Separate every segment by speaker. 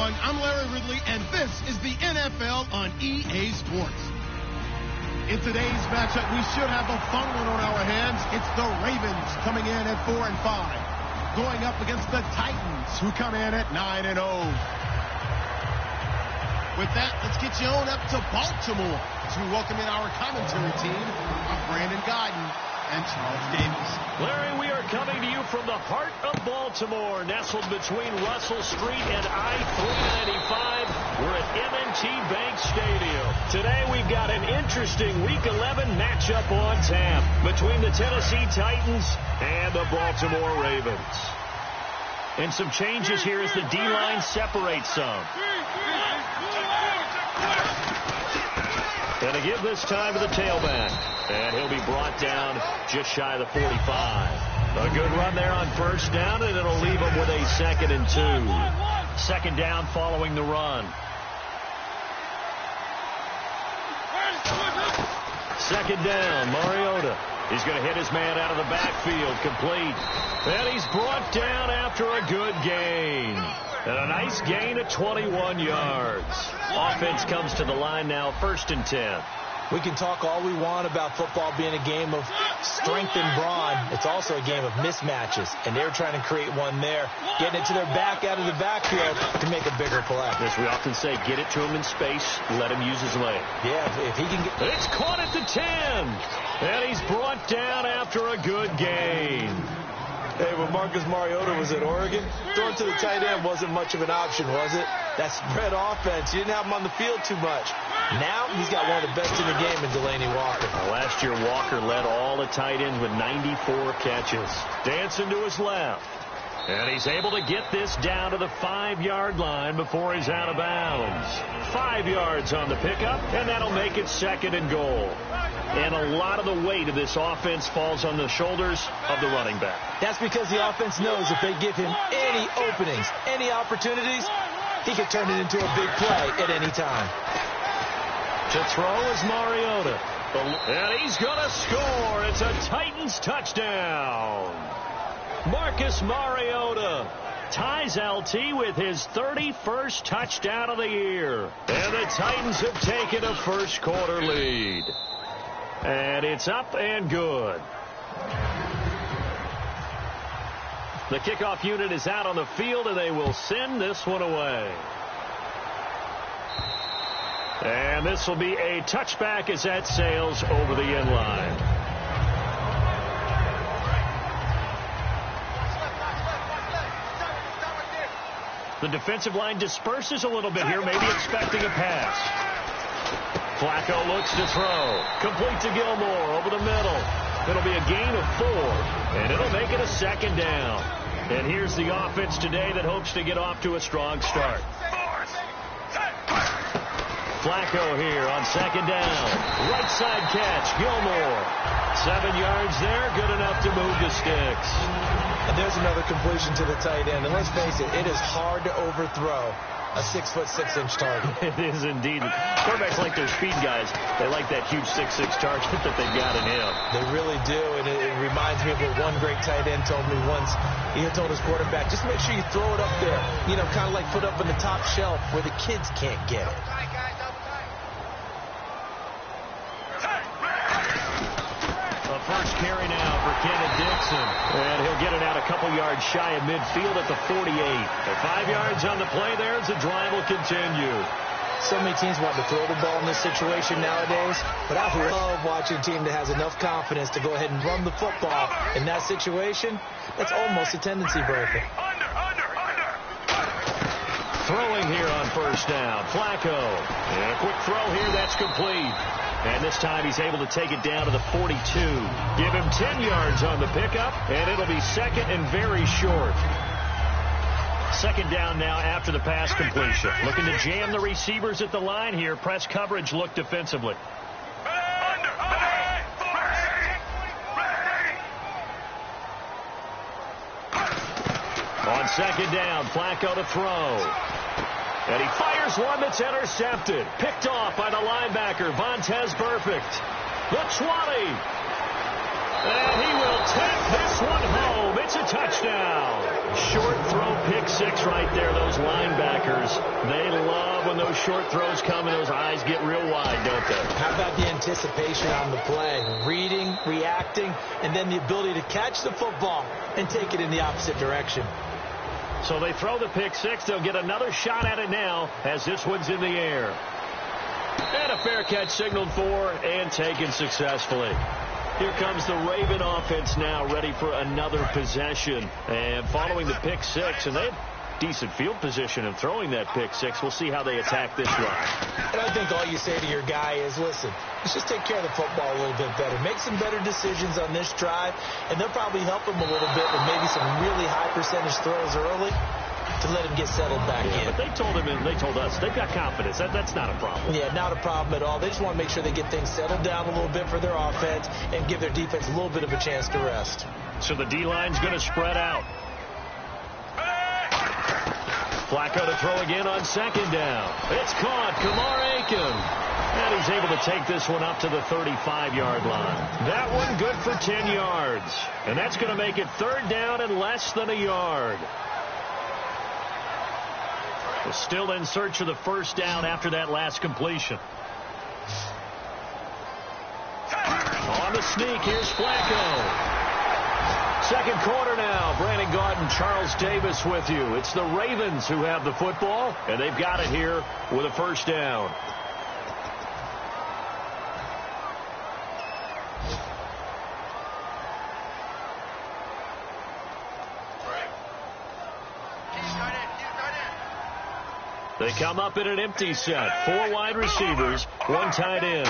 Speaker 1: everyone. I'm Larry Ridley, and this is the NFL on EA Sports. In today's matchup, we should have a fun one on our hands. It's the Ravens coming in at 4-5, going up against the Titans, who come in at 9-0. With that, let's get you on up to Baltimore as we welcome in our commentary team of Brandon Godden and Charles Davis.
Speaker 2: Larry, we are coming to you from the heart of Baltimore, nestled between Russell Street and I-395. We're at M&T Bank Stadium. Today we've got an interesting Week 11 matchup on tap between the Tennessee Titans and the Baltimore Ravens. And some changes here as the D-line separates some. Going to give this time to the tailback. And he'll be brought down just shy of the 45. A good run there on first down, and it'll leave him with a 2nd and 2. Second down following the run. Second down, Mariota. He's going to hit his man out of the backfield, complete. And he's brought down after a good gain. And a nice gain of 21 yards. Offense comes to the line now, 1st and 10.
Speaker 3: We can talk all we want about football being a game of strength and brawn. It's also a game of mismatches, and they're trying to create one there, getting it to their back out of the backfield to make a bigger play.
Speaker 2: As we often say, get it to him in space, let him use his leg.
Speaker 3: Yeah, if he can get...
Speaker 2: It's caught at the 10, and he's brought down after a good gain.
Speaker 3: Hey, when Marcus Mariota was at Oregon, throwing to the tight end wasn't much of an option, was it? That spread offense, you didn't have him on the field too much. Now he's got one of the best in the game in Delaney Walker.
Speaker 2: Last year, Walker led all the tight ends with 94 catches. Dancing to his left. And he's able to get this down to the 5-yard line before he's out of bounds. 5 yards on the pickup, and that'll make it 2nd and goal. And a lot of the weight of this offense falls on the shoulders of the running back.
Speaker 3: That's because the offense knows if they give him any openings, any opportunities, he can turn it into a big play at any time.
Speaker 2: To throw is Mariota. And he's going to score. It's a Titans touchdown. Marcus Mariota ties LT with his 31st touchdown of the year. And the Titans have taken a first-quarter lead. And it's up and good. The kickoff unit is out on the field, and they will send this one away. And this will be a touchback as that sails over the end line. The defensive line disperses a little bit here, maybe expecting a pass. Flacco looks to throw. Complete to Gilmore over the middle. It'll be a gain of 4, and it'll make it a 2nd down. And here's the offense today that hopes to get off to a strong start. Flacco here on 2nd down. Right side catch, Gilmore. 7 yards there, good enough to move the sticks.
Speaker 3: And there's another completion to the tight end. And let's face it, it is hard to overthrow a 6'6" target.
Speaker 2: It is indeed. Quarterbacks like their speed guys. They like that huge 6'6" target that they've got in him.
Speaker 3: They really do, and it reminds me of what one great tight end told me once. He had told his quarterback, just make sure you throw it up there, you know, kind of like put up in the top shelf where the kids can't get it.
Speaker 2: First carry now for Kenneth Dixon. And he'll get it out a couple yards shy of midfield at the 48. And 5 yards on the play there as the drive will continue.
Speaker 3: So many teams want to throw the ball in this situation nowadays, but I love watching a team that has enough confidence to go ahead and run the football. In that situation, that's almost a tendency breaker.
Speaker 2: Throwing here on first down. Flacco. And a quick throw here. That's complete. And this time he's able to take it down to the 42. Give him 10 yards on the pickup, and it'll be 2nd and very short. 2nd down now after the pass completion. Looking to jam the receivers at the line here. Press coverage look defensively. On 2nd down, Flacco to throw. And he fires one that's intercepted. Picked off by the linebacker, Vontaze Burfict. The 20. And he will take this one home. It's a a touchdown. Short throw, pick six right there. Those linebackers, they love when those short throws come and those eyes get real wide, don't they?
Speaker 3: How about the anticipation on the play? Reading, reacting, and then the ability to catch the football and take it in the opposite direction.
Speaker 2: So they throw the pick six. They'll get another shot at it now as this one's in the air. And a fair catch signaled for and taken successfully. Here comes the Raven offense now, ready for another possession. And following the pick six, and they have decent field position in throwing that pick six. We'll see how they attack this drive.
Speaker 3: And I think all you say to your guy is, listen, let's just take care of the football a little bit better. Make some better decisions on this drive, and they'll probably help him a little bit with maybe some really high percentage throws early to let him get settled back in.
Speaker 2: But they told him and they told us they've got confidence. That's not a problem.
Speaker 3: Yeah, not a problem at all. They just want to make sure they get things settled down a little bit for their offense and give their defense a little bit of a chance to rest.
Speaker 2: So the D-line's going to spread out. Flacco to throw again on second down. It's caught. Kamar Aiken. And he's able to take this one up to the 35-yard line. That one good for 10 yards. And that's going to make it third down and less than a yard. We're still in search of the first down after that last completion. On the sneak, here's Flacco. Second quarter now. Brandon Gaudin, Charles Davis with you. It's the Ravens who have the football, and they've got it here with a first down. They come up in an empty set. 4 wide receivers, 1 tight end.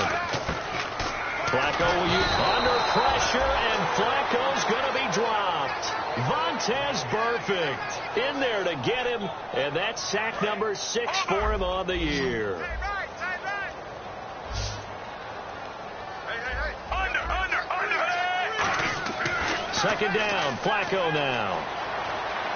Speaker 2: Flacco under pressure, and Flacco's going to be dropped. Vontaze Burfict in there to get him, and that's sack number 6 for him on the year. Second down, Flacco now.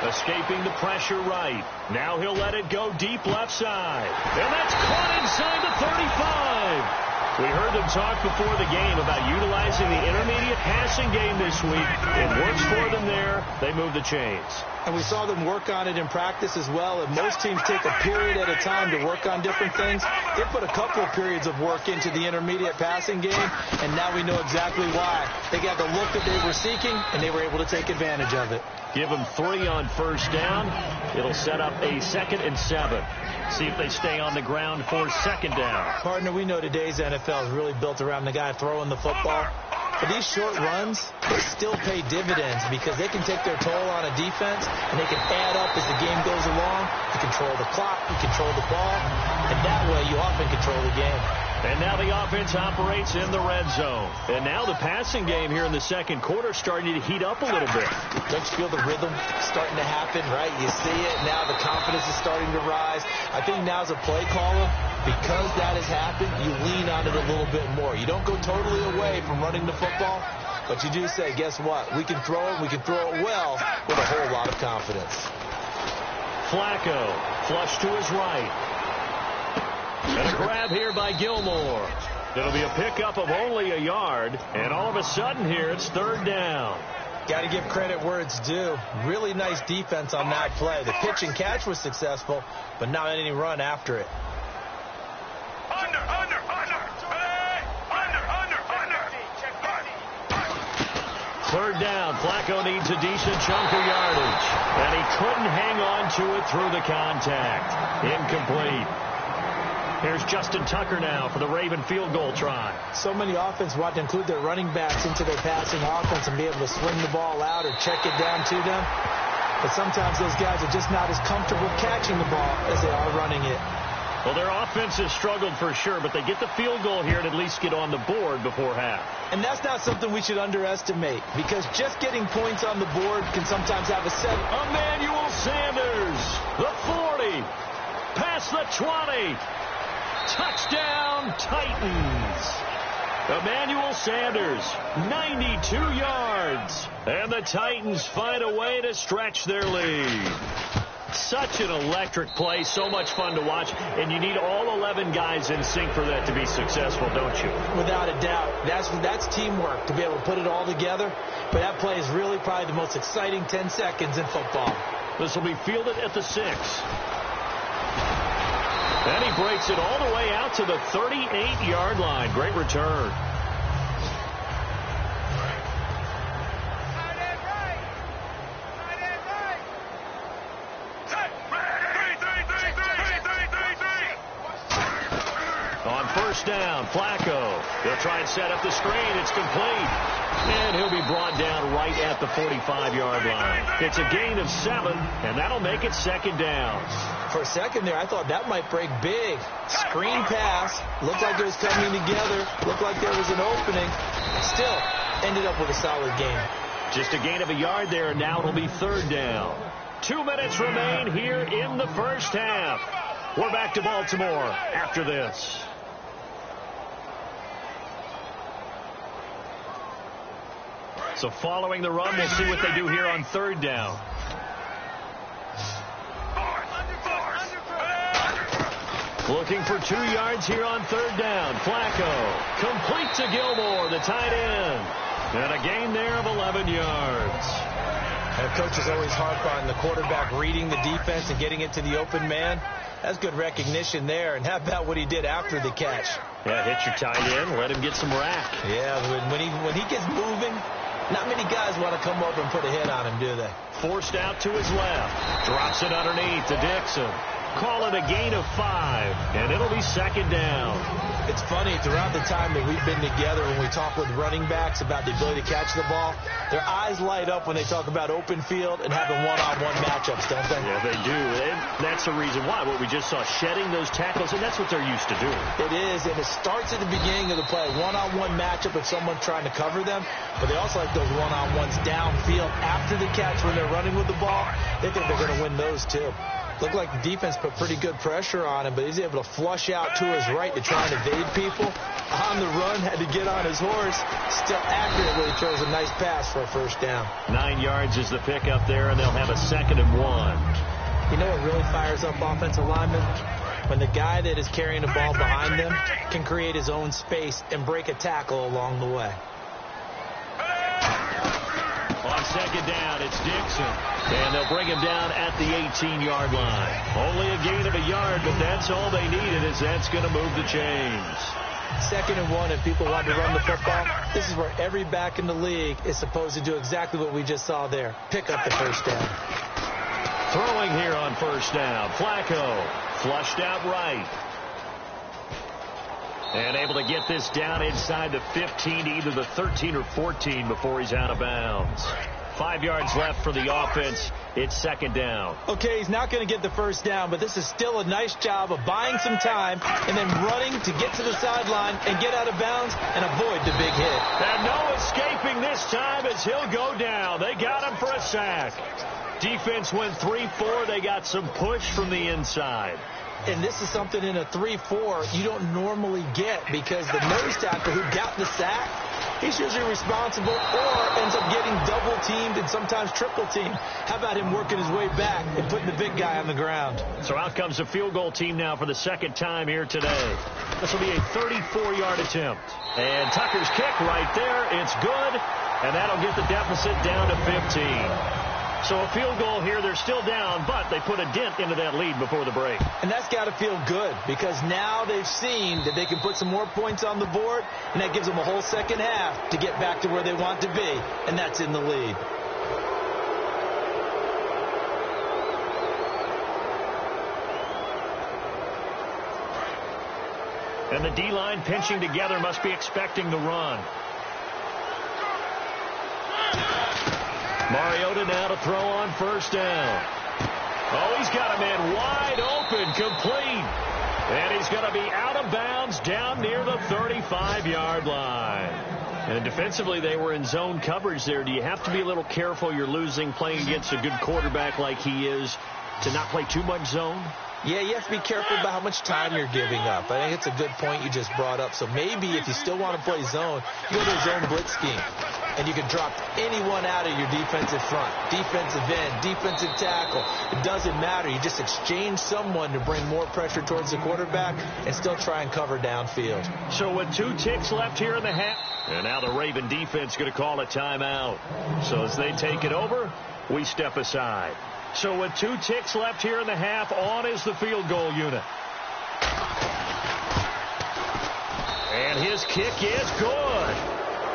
Speaker 2: Escaping the pressure right. Now he'll let it go deep left side. And that's caught inside the 35. We heard them talk before the game about utilizing the intermediate passing game this week. It works for them there. They move the chains.
Speaker 3: And we saw them work on it in practice as well. And most teams take a period at a time to work on different things. They put a couple of periods of work into the intermediate passing game, and now we know exactly why. They got the look that they were seeking, and they were able to take advantage of it.
Speaker 2: Give them 3 on first down. It'll set up a 2nd and 7. See if they stay on the ground for second down.
Speaker 3: Partner, we know today's NFL is really built around the guy throwing the football. But these short runs, they still pay dividends because they can take their toll on a defense, and they can add up as the game goes along. You control the clock, you control the ball, and that way you often control the game.
Speaker 2: And now the offense operates in the red zone. And now the passing game here in the second quarter starting to heat up a little bit.
Speaker 3: Don't you feel the rhythm starting to happen, right? You see it. Now the confidence is starting to rise. I think now as a play caller, because that has happened, you lean on it a little bit more. You don't go totally away from running the football, but you do say, guess what? We can throw it. We can throw it well with a whole lot of confidence.
Speaker 2: Flacco, flush to his right. And a grab here by Gilmore. It'll be a pickup of only a yard. And all of a sudden here, it's third down.
Speaker 3: Got to give credit where it's due. Really nice defense on that play. The pitch and catch was successful, but not any run after it.
Speaker 2: Third down. Flacco needs a decent chunk of yardage. And he couldn't hang on to it through the contact. Incomplete. Here's Justin Tucker now for the Raven field goal try.
Speaker 3: So many offenses want to include their running backs into their passing offense and be able to swing the ball out or check it down to them. But sometimes those guys are just not as comfortable catching the ball as they are running it.
Speaker 2: Well, their offense has struggled for sure, but they get the field goal here and at least get on the board before half.
Speaker 3: And that's not something we should underestimate, because just getting points on the board can sometimes have a set.
Speaker 2: Emmanuel Sanders, the 40, past the 20. Touchdown, Titans. Emmanuel Sanders, 92 yards. And the Titans find a way to stretch their lead. Such an electric play, so much fun to watch, and you need all 11 guys in sync for that to be successful, don't you?
Speaker 3: Without a doubt. That's teamwork, to be able to put it all together. But that play is really probably the most exciting 10 seconds in football.
Speaker 2: This will be fielded at the 6. And he breaks it all the way out to the 38-yard line. Great return. On first down, Flacco. He'll try and set up the screen. It's complete. And he'll be brought down right at the 45-yard line. It's a gain of 7, and that'll make it second down.
Speaker 3: For a second there, I thought that might break big. Screen pass. Looked like it was coming together. Looked like there was an opening. Still, ended up with a solid gain.
Speaker 2: Just a gain of a yard there, and now it'll be third down. 2 minutes remain here in the first half. We're back to Baltimore after this. So following the run, we'll see what they do here on third down. Looking for 2 yards here on third down. Flacco complete to Gilmore, the tight end. And a gain there of 11 yards.
Speaker 3: And coaches always harp on the quarterback reading the defense and getting it to the open man. That's good recognition there. And how about what he did after the catch?
Speaker 2: Yeah, hit your tight end, let him get some rack.
Speaker 3: Yeah, when he gets moving, not many guys want to come over and put a hit on him, do they?
Speaker 2: Forced out to his left. Drops it underneath to Dixon. Call it a gain of 5, and it'll be second down.
Speaker 3: It's funny, throughout the time that we've been together, when we talk with running backs about the ability to catch the ball, their eyes light up when they talk about open field and having one-on-one matchups, don't they?
Speaker 2: Yeah, they do. And that's the reason why. What we just saw, shedding those tackles, and that's what they're used to doing.
Speaker 3: It is, and it starts at the beginning of the play. One-on-one matchup with someone trying to cover them, but they also like those one-on-ones downfield after the catch when they're running with the ball. They think they're going to win those, too. Looked like the defense put pretty good pressure on him, but he's able to flush out to his right to try and evade people. On the run, had to get on his horse. Still accurately throws a nice pass for a first down.
Speaker 2: 9 yards is the pickup there, and they'll have a 2nd and 1.
Speaker 3: You know what really fires up offensive linemen? When the guy that is carrying the ball behind them can create his own space and break a tackle along the way.
Speaker 2: On second down, it's Dixon. And they'll bring him down at the 18-yard line. Only a gain of a yard, but that's all they needed, as that's going to move the chains.
Speaker 3: 2nd and 1, if people want to run the football, this is where every back in the league is supposed to do exactly what we just saw there. Pick up the first down.
Speaker 2: Throwing here on first down. Flacco flushed out right. And able to get this down inside the 15, either the 13 or 14 before he's out of bounds. 5 yards left for the offense. It's second down.
Speaker 3: Okay, he's not going to get the first down, but this is still a nice job of buying some time and then running to get to the sideline and get out of bounds and avoid the big hit.
Speaker 2: And no escaping this time as he'll go down. They got him for a sack. Defense went 3-4. They got some push from the inside.
Speaker 3: And this is something in a 3-4 you don't normally get, because the nose tackle who got the sack, he's usually responsible or ends up getting double-teamed and sometimes triple-teamed. How about him working his way back and putting the big guy on the ground?
Speaker 2: So out comes the field goal team now for the second time here today. This will be a 34-yard attempt. And Tucker's kick right there. It's good, and that'll get the deficit down to 15. So a field goal here, they're still down, but they put a dent into that lead before the break.
Speaker 3: And that's got to feel good, because now they've seen that they can put some more points on the board, and that gives them a whole second half to get back to where they want to be, and that's in the lead.
Speaker 2: And the D-line pinching together must be expecting the run. Mariota now to throw on first down. Oh, he's got a man wide open, complete. And he's going to be out of bounds down near the 35-yard line. And defensively, they were in zone coverage there. Do you have to be a little careful? You're losing, playing against a good quarterback like he is, to not play too much zone?
Speaker 3: Yeah, you have to be careful about how much time you're giving up. I think it's a good point you just brought up. So maybe if you still want to play zone, you go to a zone blitz scheme. and you can drop anyone out of your defensive front, defensive end, defensive tackle. It doesn't matter. You just exchange someone to bring more pressure towards the quarterback and still try and cover downfield.
Speaker 2: So with 2 ticks left here in the half, and now the Raven defense going to call a timeout. So as they take it over, we step aside. So with 2 ticks left here in the half, on is the field goal unit. And his kick is good.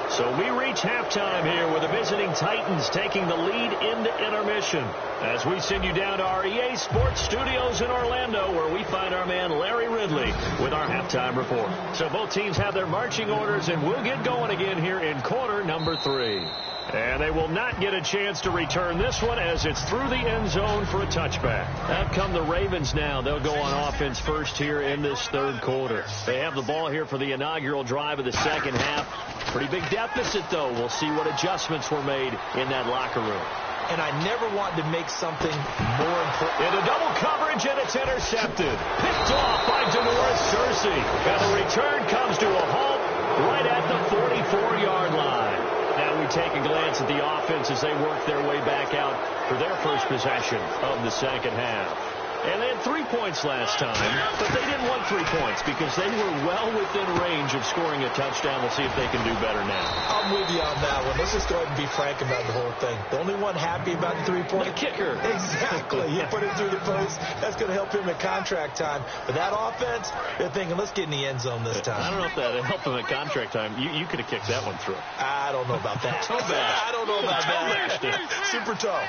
Speaker 2: So we reach halftime here with the visiting Titans taking the lead into intermission. As we send you down to our EA Sports Studios in Orlando, where we find our man Larry Ridley with our halftime report. So both teams have their marching orders, and we'll get going again here in quarter number 3. And they will not get a chance to return this one as it's through the end zone for a touchback. Out come the Ravens now. They'll go on offense first here in this third quarter. They have the ball here for the inaugural drive of the second half. Pretty big deficit, though. We'll see what adjustments were made in that locker room.
Speaker 3: And I never want to make something more important.
Speaker 2: Into double coverage, and it's intercepted. Picked off by DeMaurice Searcy. And the return comes to a halt right at the 44-yard line. Now we take a glance at the offense as they work their way back out for their first possession of the second half. And they had 3 points last time, but they didn't want 3 points because they were well within range of scoring a touchdown. We'll see if they can do better now.
Speaker 3: I'm with you on that one. Let's just go ahead and be frank about the whole thing. The only one happy about the 3-point.
Speaker 2: The kicker.
Speaker 3: Exactly. You put it through the post. That's going to help him at contract time. But that offense, they're thinking, let's get in the end zone this time.
Speaker 2: I don't know if that helped him at contract time. You could have kicked that one through.
Speaker 3: I don't know about that.
Speaker 2: Toe bash.
Speaker 3: I don't know about that. Super toe.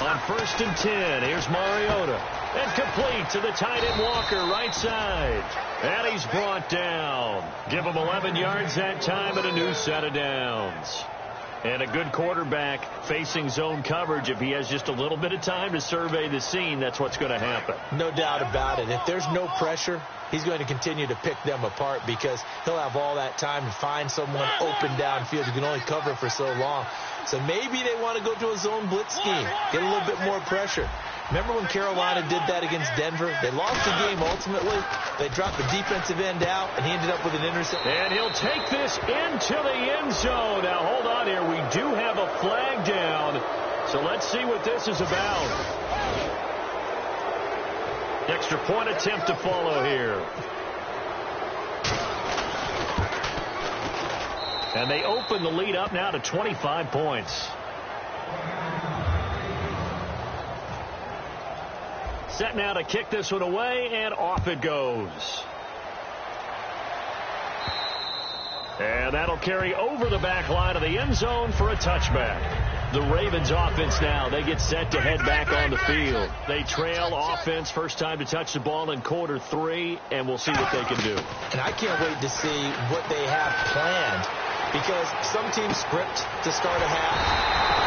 Speaker 2: On 1st and 10, here's Mariota. And complete to the tight end Walker, right side. And he's brought down. Give him 11 yards that time and a new set of downs. And a good quarterback facing zone coverage. If he has just a little bit of time to survey the scene, that's what's going to happen.
Speaker 3: No doubt about it. If there's no pressure, he's going to continue to pick them apart because he'll have all that time to find someone open downfield. You can only cover for so long. So maybe they want to go to a zone blitz scheme, get a little bit more pressure. Remember when Carolina did that against Denver? They lost the game ultimately. They dropped the defensive end out, and he ended up with an interception.
Speaker 2: And he'll take this into the end zone. Now, hold on here. We do have a flag down. So let's see what this is about. Extra point attempt to follow here. And they open the lead up now to 25 points. Set now to kick this one away, and off it goes. And that'll carry over the back line of the end zone for a touchback. The Ravens offense now, they get set to head back on the field. They trail offense, first time to touch the ball in quarter 3, and we'll see what they can do.
Speaker 3: And I can't wait to see what they have planned. Because some teams script to start a half.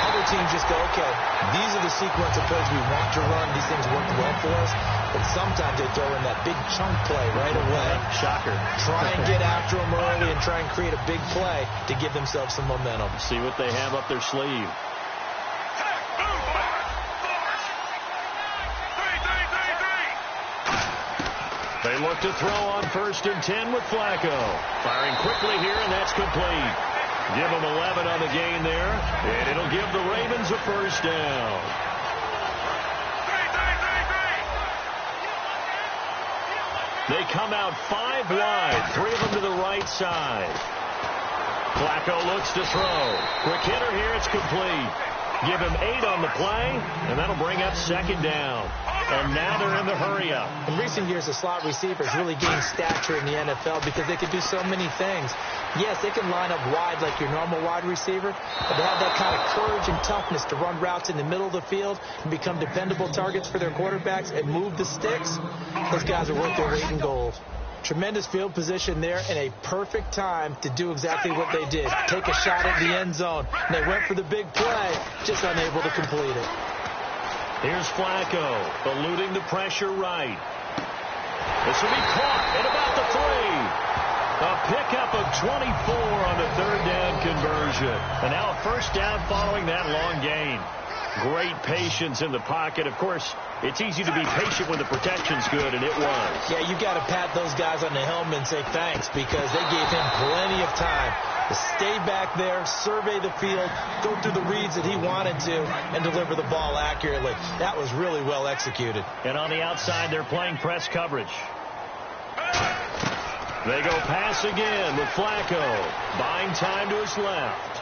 Speaker 3: Other teams just go, okay, these are the sequence of plays we want to run. These things work well for us. But sometimes they throw in that big chunk play right away.
Speaker 2: Shocker.
Speaker 3: Try and get after them early and try and create a big play to give themselves some momentum.
Speaker 2: See what they have up their sleeve. They look to throw on 1st and 10 with Flacco. Firing quickly here, and that's complete. Give them 11 on the gain there, and it'll give the Ravens a first down. They come out 5 wide, 3 of them to the right side. Flacco looks to throw. Quick hitter here, it's complete. Give him 8 on the play, and that'll bring up 2nd down. And now they're in the hurry-up.
Speaker 3: In recent years, the slot receivers really gained stature in the NFL because they could do so many things. Yes, they can line up wide like your normal wide receiver, but they have that kind of courage and toughness to run routes in the middle of the field and become dependable targets for their quarterbacks and move the sticks. Those guys are worth their weight in gold. Tremendous field position there and a perfect time to do exactly what they did. Take a shot at the end zone. And they went for the big play, just unable to complete it.
Speaker 2: Here's Flacco, eluding the pressure right. This will be caught at about the 3. A pickup of 24 on the 3rd down conversion. And now a first down following that long gain. Great patience in the pocket. Of course, it's easy to be patient when the protection's good, and it was.
Speaker 3: Yeah, you got to pat those guys on the helmet and say thanks, because they gave him plenty of time to stay back there, survey the field, go through the reads that he wanted to, and deliver the ball accurately. That was really well executed.
Speaker 2: And on the outside, they're playing press coverage. They go pass again with Flacco. Buying time to his left.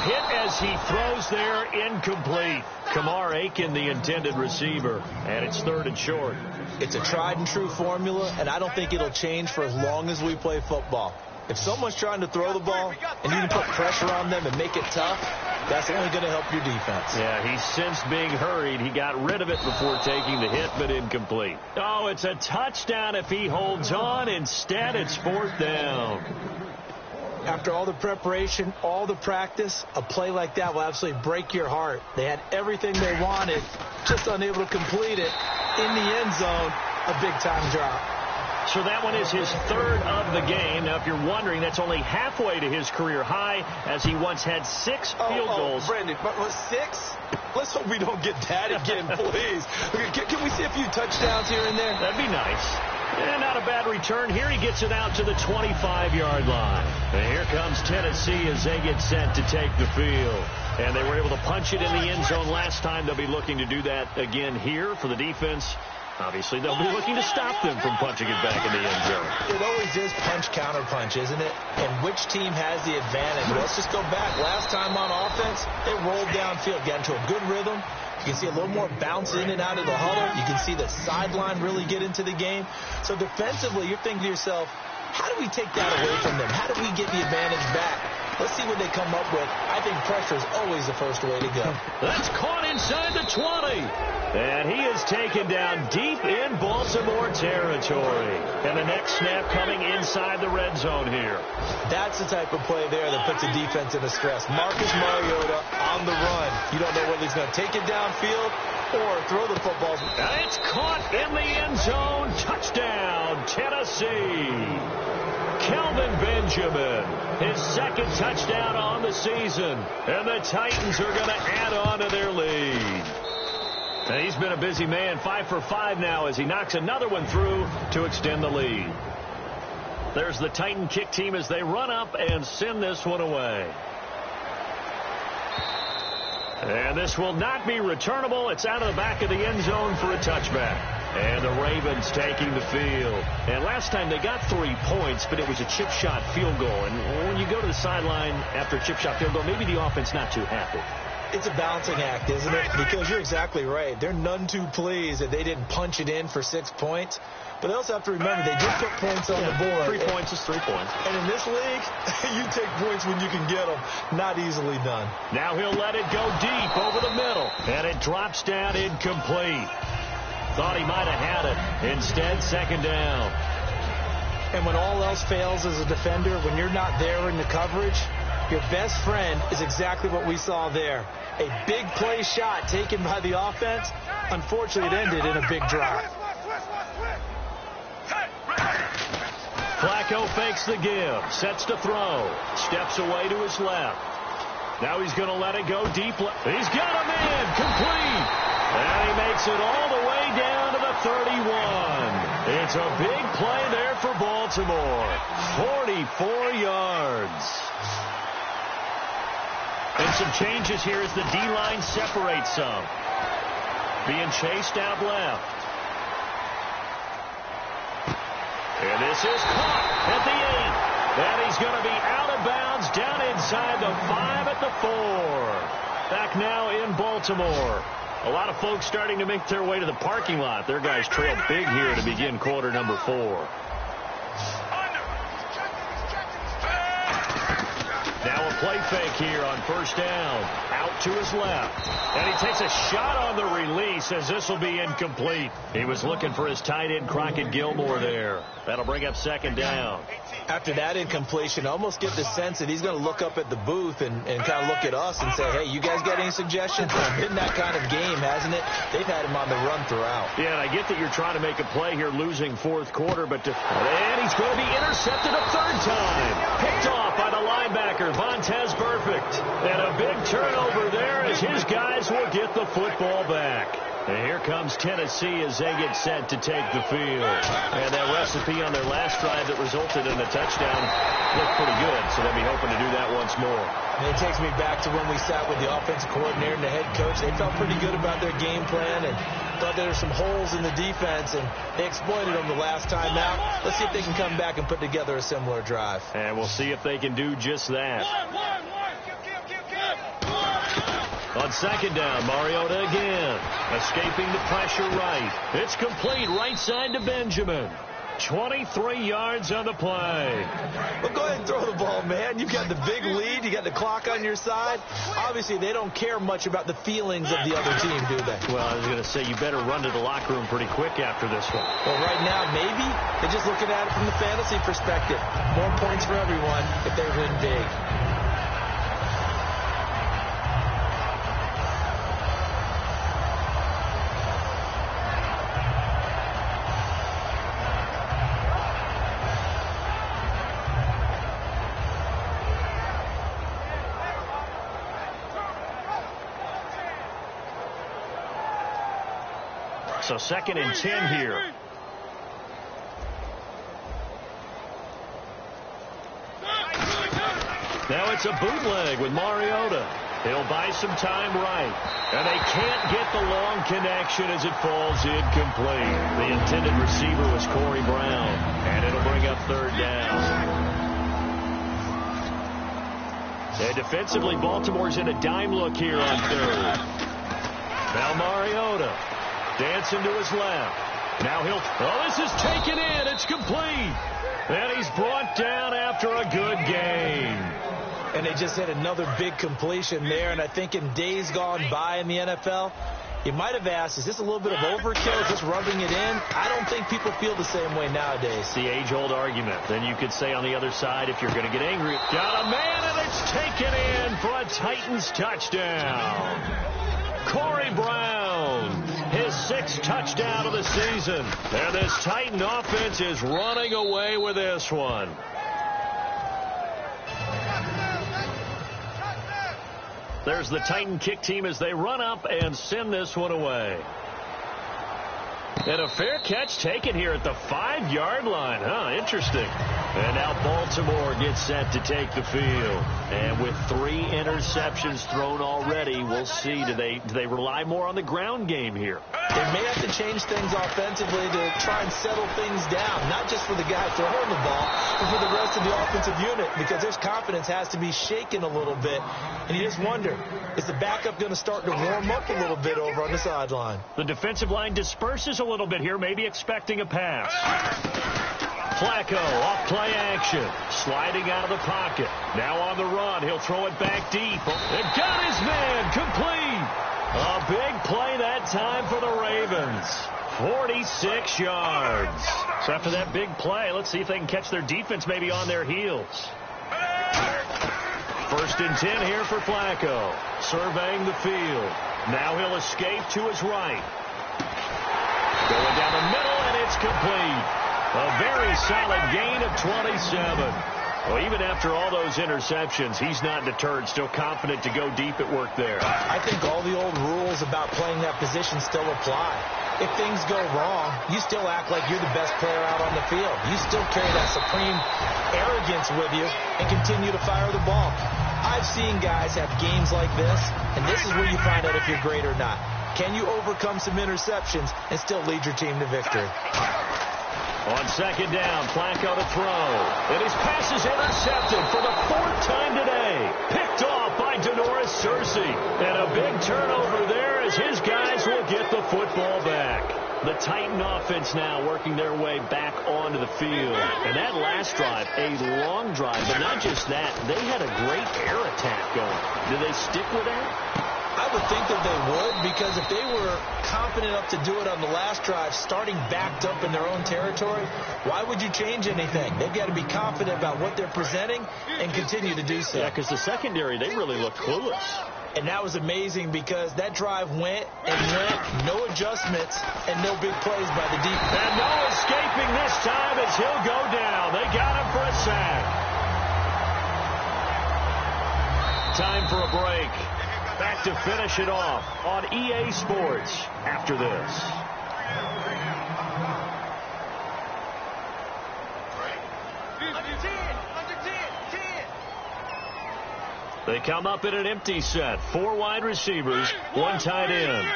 Speaker 2: Hit as he throws there, incomplete. Kamar Aiken, the intended receiver, and it's 3rd and short.
Speaker 3: It's a tried and true formula, and I don't think it'll change for as long as we play football. If someone's trying to throw the ball and you can put pressure on them and make it tough, that's only going to help your defense.
Speaker 2: Yeah, he's since being hurried. He got rid of it before taking the hit, but incomplete. Oh, it's a touchdown if he holds on. Instead, it's 4th down.
Speaker 3: After all the preparation, all the practice, a play like that will absolutely break your heart. They had everything they wanted, just unable to complete it. In the end zone, a big-time drop.
Speaker 2: So that one is his 3rd of the game. Now, if you're wondering, that's only halfway to his career high, as he once had 6 field goals.
Speaker 3: Brandon, but was 6? Let's hope we don't get that again, please. Can we see a few touchdowns here and there?
Speaker 2: That'd be nice. And not a bad return. Here he gets it out to the 25-yard line. And here comes Tennessee as they get set to take the field. And they were able to punch it in the end zone last time. They'll be looking to do that again here for the defense. Obviously, they'll be looking to stop them from punching it back in the end zone.
Speaker 3: It always is punch-counter-punch, isn't it? And which team has the advantage? Let's just go back. Last time on offense, they rolled downfield, got into a good rhythm. You can see a little more bounce in and out of the huddle. You can see the sideline really get into the game. So defensively, you're thinking to yourself, how do we take that away from them? How do we get the advantage back? Let's see what they come up with. I think pressure is always the first way to go.
Speaker 2: That's caught inside the 20. And he is taken down deep in Baltimore territory. And the next snap coming inside the red zone here.
Speaker 3: That's the type of play there that puts a defense in a stress. Marcus Mariota on the run. You don't know whether he's going to take it downfield or throw the football.
Speaker 2: It's caught in the end zone. Touchdown, Tennessee. Kelvin Benjamin, his 2nd touchdown on the season. And the Titans are going to add on to their lead. And he's been a busy man, 5 for 5 now as he knocks another one through to extend the lead. There's the Titan kick team as they run up and send this one away. And this will not be returnable. It's out of the back of the end zone for a touchback. And the Ravens taking the field. And last time they got 3 points, but it was a chip shot field goal. And when you go to the sideline after a chip shot field goal, maybe the offense not too happy.
Speaker 3: It's a balancing act, isn't it? Because you're exactly right. They're none too pleased that they didn't punch it in for 6 points. But they also have to remember they did put points on the board.
Speaker 2: 3 points is 3 points.
Speaker 3: And in this league, you take points when you can get them. Not easily done.
Speaker 2: Now he'll let it go deep over the middle. And it drops down incomplete. Thought he might have had it. Instead, 2nd down.
Speaker 3: And when all else fails as a defender, when you're not there in the coverage, your best friend is exactly what we saw there. A big play shot taken by the offense. Unfortunately, it ended in a big drop.
Speaker 2: Flacco fakes the give, sets to throw, steps away to his left. Now he's going to let it go deep. He's got a man, complete. And he makes it all the way down to the 31. It's a big play there for Baltimore. 44 yards. And some changes here as the D-line separates some. Being chased out left. And this is caught at the 8. And he's going to be out of bounds down inside the 5 at the 4. Back now in Baltimore. A lot of folks starting to make their way to the parking lot. Their guys trail big here to begin quarter number 4. Now a play fake here on 1st down. Out to his left. And he takes a shot on the release as this will be incomplete. He was looking for his tight end, Crockett Gilmore there. That'll bring up 2nd down.
Speaker 3: After that incompletion, I almost get the sense that he's going to look up at the booth and kind of look at us and say, hey, you guys got any suggestions? It's been that kind of game, hasn't it? They've had him on the run throughout.
Speaker 2: Yeah, and I get that you're trying to make a play here, losing 4th quarter, but and he's going to be intercepted a 3rd time. Picked off by the linebacker, Vontaze Burfict. And a big turnover there as his guys will get the football back. And here comes Tennessee as they get set to take the field. And that recipe on their last drive that resulted in a touchdown looked pretty good, so they'll be hoping to do that once more.
Speaker 3: And it takes me back to when we sat with the offensive coordinator and the head coach. They felt pretty good about their game plan and thought there were some holes in the defense, and they exploited them the last time out. Let's see if they can come back and put together a similar drive.
Speaker 2: And we'll see if they can do just that. On second down, Mariota again. Escaping the pressure right. It's complete right side to Benjamin. 23 yards on the play.
Speaker 3: Well, go ahead and throw the ball, man. You've got the big lead. You got the clock on your side. Obviously, they don't care much about the feelings of the other team, do they?
Speaker 2: Well, I was going to say, you better run to the locker room pretty quick after this one.
Speaker 3: Well, right now, maybe they're just looking at it from the fantasy perspective. More points for everyone if they win big.
Speaker 2: So 2nd and 10 here. Now it's a bootleg with Mariota. He'll buy some time right. And they can't get the long connection as it falls incomplete. The intended receiver was Corey Brown. And it'll bring up 3rd down. And defensively, Baltimore's in a dime look here on 3rd. Now Mariota. Dancing to his left. Now this is taken in. It's complete. And he's brought down after a good game.
Speaker 3: And they just had another big completion there. And I think in days gone by in the NFL, you might have asked, is this a little bit of overkill? Is this rubbing it in? I don't think people feel the same way nowadays.
Speaker 2: It's the age-old argument. Then you could say on the other side, if you're going to get angry, got a man, and it's taken in for a Titans touchdown. Corey Brown, his 6th touchdown of the season. And this Titan offense is running away with this one. There's the Titan kick team as they run up and send this one away. And a fair catch taken here at the 5-yard line. Interesting. And now Baltimore gets set to take the field. And with 3 interceptions thrown already, we'll see. Do they rely more on the ground game here?
Speaker 3: They may have to change things offensively to try and settle things down. Not just for the guy throwing the ball, but for the rest of the offensive unit. Because their confidence has to be shaken a little bit. And you just wonder, is the backup going to start to warm up a little bit over on the sideline?
Speaker 2: The defensive line disperses a little bit here, maybe expecting a pass. Flacco off play action, sliding out of the pocket. Now on the run, he'll throw it back deep. And got his man, complete. A big play that time for the Ravens. 46 yards. So after that big play, let's see if they can catch their defense maybe on their heels. 1st and 10 here for Flacco. Surveying the field. Now he'll escape to his right. Going down the middle, and it's complete. A very solid gain of 27. Well, even after all those interceptions, he's not deterred, still confident to go deep at work there.
Speaker 3: I think all the old rules about playing that position still apply. If things go wrong, you still act like you're the best player out on the field. You still carry that supreme arrogance with you and continue to fire the ball. I've seen guys have games like this, and this is where you find out if you're great or not. Can you overcome some interceptions and still lead your team to victory?
Speaker 2: On second down, Flacco to throw. And his pass is intercepted for the 4th time today. Picked off by Denoris Searcy. And a big turnover there as his guys will get the football back. The Titan offense now working their way back onto the field. And that last drive, a long drive. But not just that, they had a great air attack going. Do they stick with that?
Speaker 3: I would think that they would, because if they were confident enough to do it on the last drive, starting backed up in their own territory, why would you change anything? They've got to be confident about what they're presenting and continue to do so.
Speaker 2: Yeah, because the secondary, they really looked clueless.
Speaker 3: And that was amazing because that drive went and went, no adjustments, and no big plays by the defense.
Speaker 2: And no escaping this time as he'll go down. They got him for a sack. Time for a break. Back to finish it off on EA Sports after this. They come up in an empty set. 4 wide receivers, 1 tight end.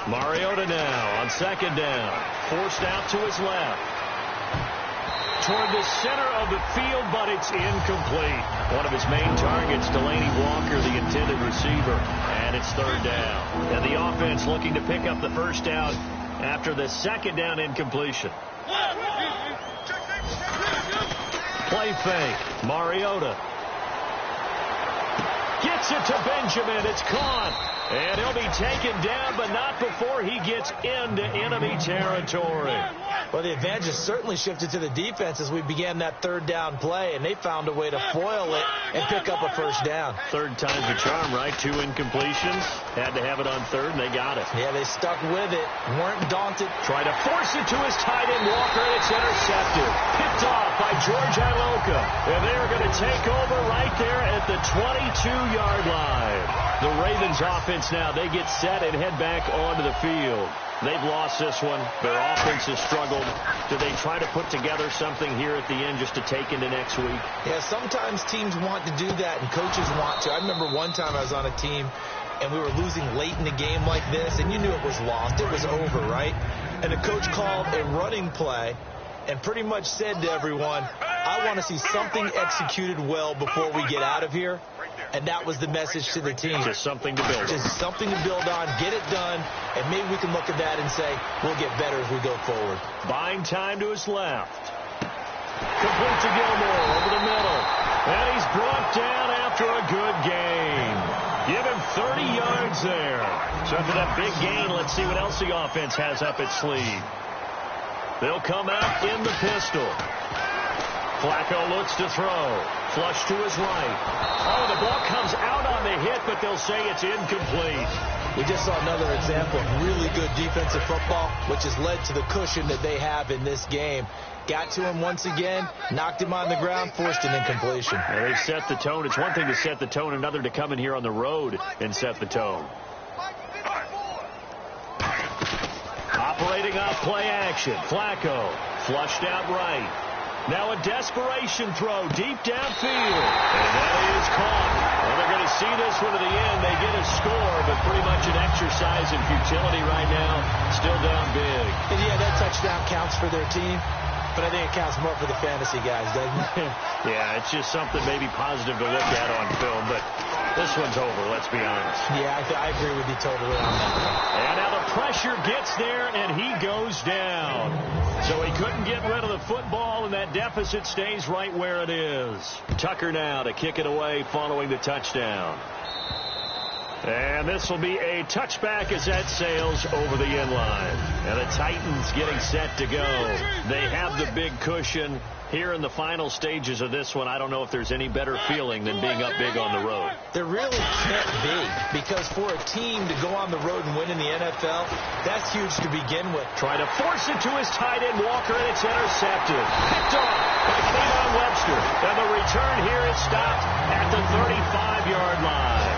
Speaker 2: Mariota now on 2nd down. Forced out to his left. Toward the center of the field, but it's incomplete. One of his main targets, Delaney Walker, the intended receiver. And it's 3rd down. And the offense looking to pick up the 1st down after the 2nd down incompletion. Play fake. Mariota gets it to Benjamin. It's caught. And he'll be taken down, but not before he gets into enemy territory.
Speaker 3: Well, the advantage has certainly shifted to the defense as we began that 3rd down play, and they found a way to foil it and pick up a 1st down.
Speaker 2: 3rd time's a charm, right? 2 incompletions. Had to have it on 3rd, and they got it.
Speaker 3: Yeah, they stuck with it. Weren't daunted.
Speaker 2: Try to force it to his tight end, Walker, and it's intercepted. Picked off by George Iloka. And they're going to take over right there at the 22-yard line. The Ravens offense now, they get set and head back onto the field. They've lost this one. Their offense has struggled. Do they try to put together something here at the end just to take into next week?
Speaker 3: Yeah, sometimes teams want to do that and coaches want to. I remember one time I was on a team and we were losing late in the game like this, and you knew it was lost. It was over, right? And the coach called a running play and pretty much said to everyone, I want to see something executed well before we get out of here. And that was the message to the team.
Speaker 2: Just something to build on.
Speaker 3: Just something to build on, get it done, and maybe we can look at that and say, we'll get better as we go forward.
Speaker 2: Buying time to his left. Complete to Gilmore over the middle. And he's brought down after a good gain. Give him 30 yards there. So after that big gain, let's see what else the offense has up its sleeve. They'll come out in the pistol. Flacco looks to throw. Flush to his right. Oh, the ball comes out on the hit, but they'll say it's incomplete.
Speaker 3: We just saw another example of really good defensive football, which has led to the cushion that they have in this game. Got to him once again, knocked him on the ground, forced an incompletion.
Speaker 2: And they set the tone. It's one thing to set the tone, another to come in here on the road and set the tone. Operating off play action. Flacco flushed out right. Now a desperation throw deep downfield. And that is caught. Well, they're going to see this one to the end. They get a score, but pretty much an exercise in futility right now. Still down big.
Speaker 3: And yeah, that touchdown counts for their team. But I think it counts more for the fantasy guys, doesn't it?
Speaker 2: Yeah, it's just something maybe positive to look at on film, but this one's over, let's be honest.
Speaker 3: Yeah, I agree with you totally on that.
Speaker 2: And now the pressure gets there, and he goes down. So he couldn't get rid of the football, and that deficit stays right where it is. Tucker now to kick it away following the touchdown. And this will be a touchback as that sails over the end line. And the Titans getting set to go. They have the big cushion. Here in the final stages of this one, I don't know if there's any better feeling than being up big on the road.
Speaker 3: There really can't be, because for a team to go on the road and win in the NFL, that's huge to begin with.
Speaker 2: Try to force it to his tight end, Walker, and it's intercepted. Picked off by Kayvon Webster. And the return here is stopped at the 35-yard line.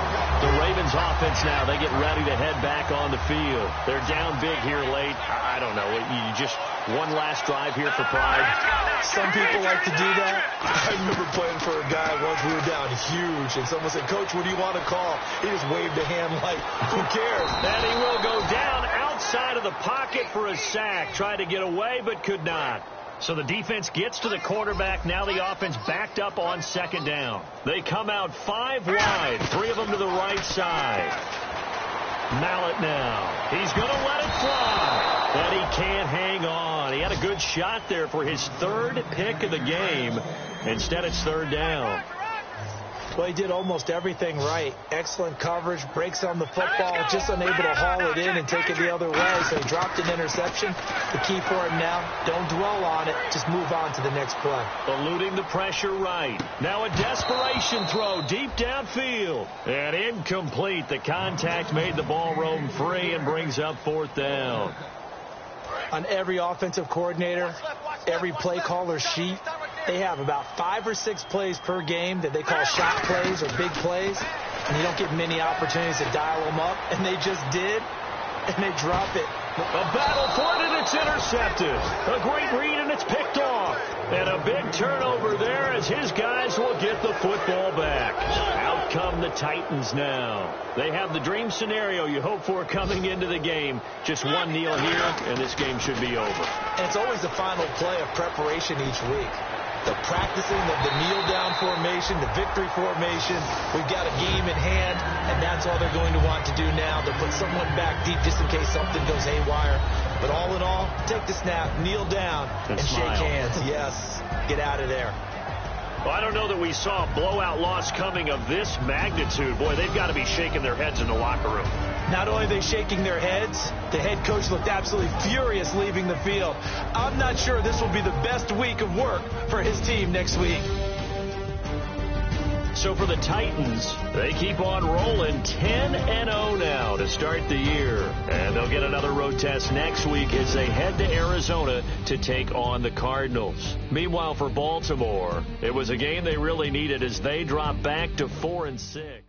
Speaker 2: The Ravens offense now, they get ready to head back on the field. They're down big here late. I don't know. You just one last drive here for pride.
Speaker 3: Some people like to do that. I remember playing for a guy once. We were down huge, and someone said, Coach, what do you want to call? He just waved a hand like, who cares?
Speaker 2: And he will go down outside of the pocket for a sack. Tried to get away, but could not. So the defense gets to the quarterback. Now the offense backed up on 2nd down. They come out 5 wide, 3 of them to the right side. Mallett now. He's going to let it fly. But he can't hang on. He had a good shot there for his 3rd pick of the game. Instead, it's 3rd down.
Speaker 3: Well, he did almost everything right. Excellent coverage, breaks on the football, just unable to haul it in and take it the other way. So he dropped an interception. The key for him now, don't dwell on it. Just move on to the next play.
Speaker 2: Eluding the pressure right. Now a desperation throw deep downfield. And incomplete. The contact made the ball roam free and brings up 4th down.
Speaker 3: on every offensive coordinator, every play caller sheet, they have about 5 or 6 plays per game that they call shot plays or big plays, and you don't get many opportunities to dial them up, and they just did, and they drop it.
Speaker 2: A battle for it, and it's intercepted. A great read, and it's picked off. And a big turnover there as his guys will get the football back. Out come the Titans now. They have the dream scenario you hope for coming into the game. Just one kneel here, and this game should be over.
Speaker 3: And it's always the final play of preparation each week. The practicing of the kneel-down formation, the victory formation. We've got a game in hand, and that's all they're going to want to do now. They'll put someone back deep just in case something goes haywire. But all in all, take the snap, kneel down, and shake hands. Yes, get out of there.
Speaker 2: Well, I don't know that we saw a blowout loss coming of this magnitude. Boy, they've got to be shaking their heads in the locker room.
Speaker 3: Not only are they shaking their heads, the head coach looked absolutely furious leaving the field. I'm not sure this will be the best week of work for his team next week.
Speaker 2: So for the Titans, they keep on rolling 10-0 now to start the year. And they'll get another road test next week as they head to Arizona to take on the Cardinals. Meanwhile, for Baltimore, it was a game they really needed as they drop back to 4-6.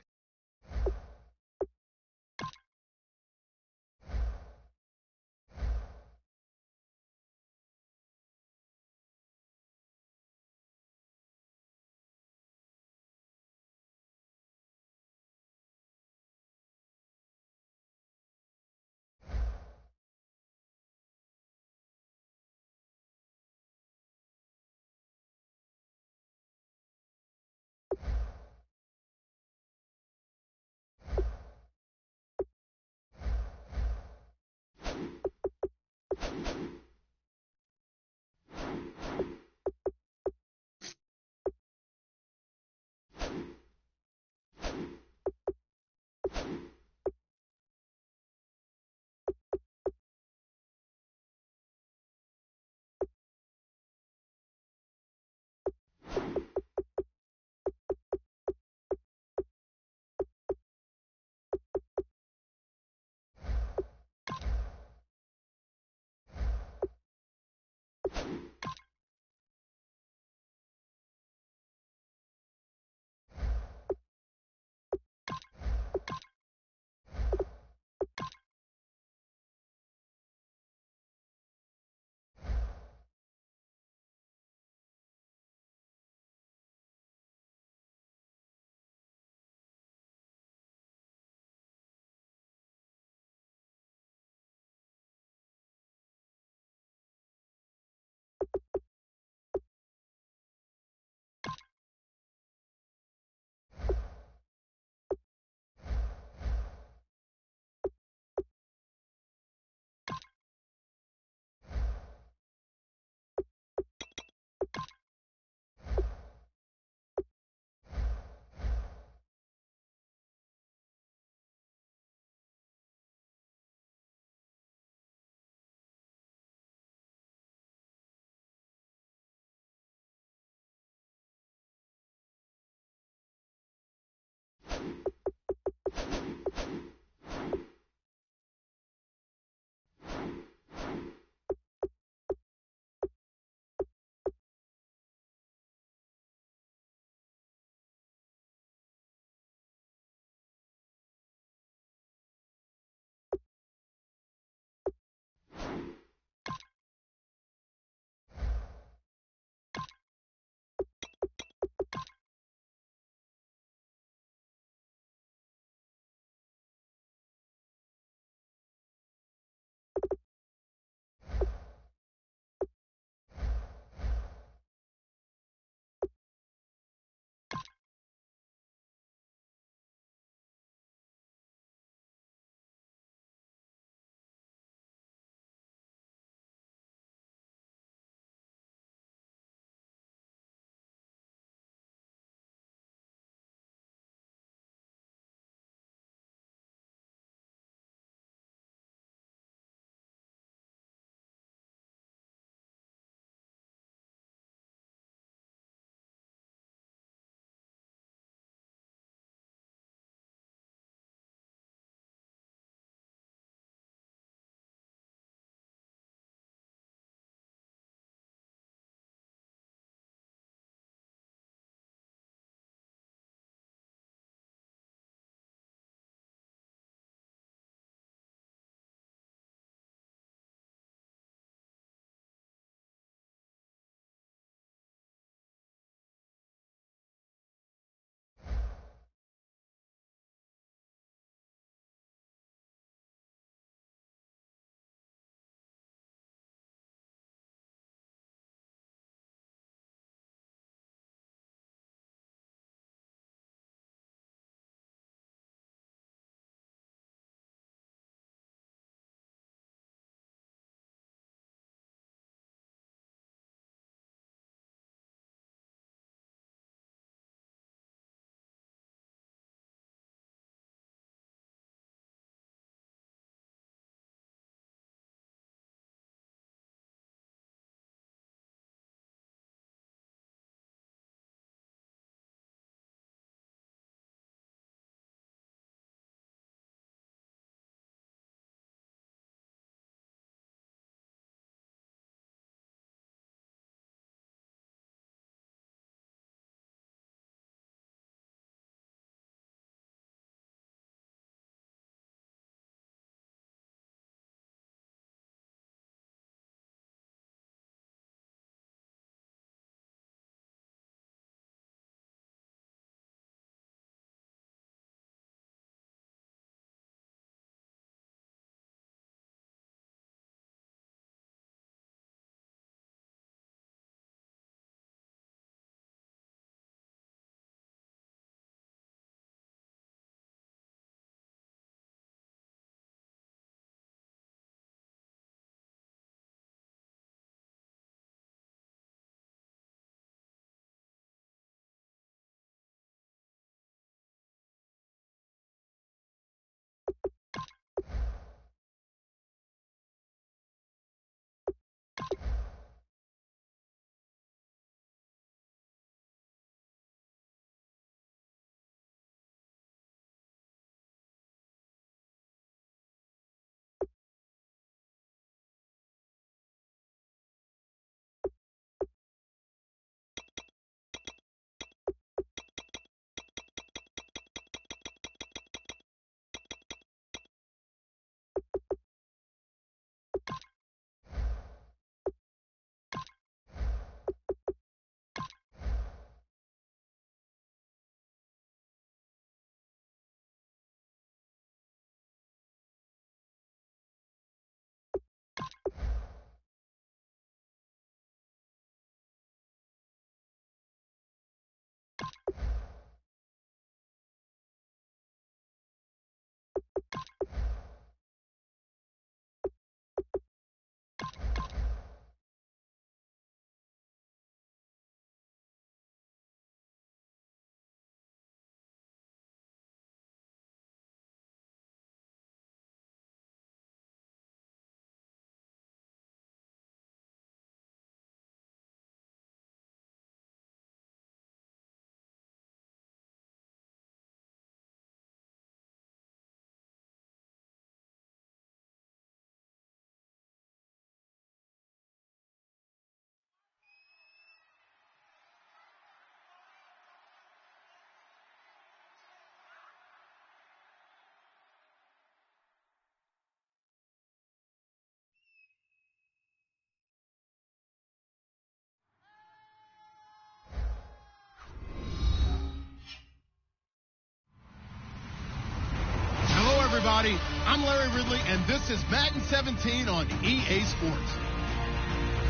Speaker 1: everybody. I'm Larry Ridley, and this is Madden 17 on EA Sports.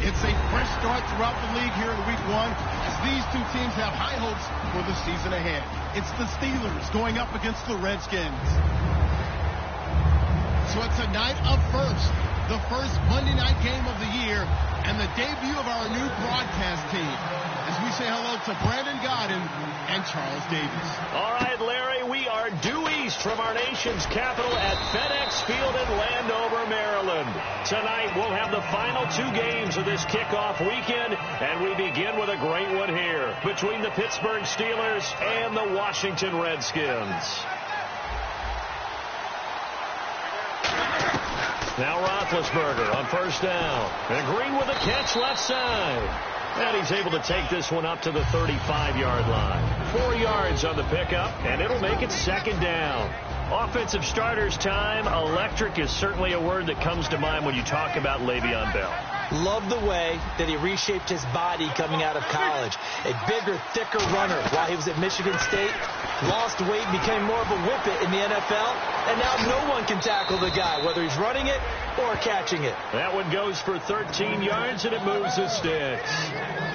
Speaker 1: It's a fresh start throughout the league here in Week 1 as these two teams have high hopes for the season ahead. It's the Steelers going up against the Redskins. So it's a night of first, the first Monday night game of the year, and the debut of our new broadcast team as we say hello to Brandon Godden and Charles Davis.
Speaker 2: All right, Larry, we are due east from our nation's capital at FedEx Field in Landover, Maryland. Tonight, we'll have the final two games of this kickoff weekend, and we begin with a great one here between the Pittsburgh Steelers and the Washington Redskins. Now Roethlisberger on first down. And Green with a catch left side. And he's able to take this one up to the 35-yard line. 4 yards on the pickup, and it'll make it second down. Offensive starters time. Electric is certainly a word that comes to mind when you talk about Le'Veon Bell.
Speaker 3: Love the way that he reshaped his body coming out of college. A bigger, thicker runner while he was at Michigan State. Lost weight, became more of a whippet in the NFL. And now no one can tackle the guy, whether he's running it or catching it.
Speaker 2: That one goes for 13 yards, and it moves the sticks.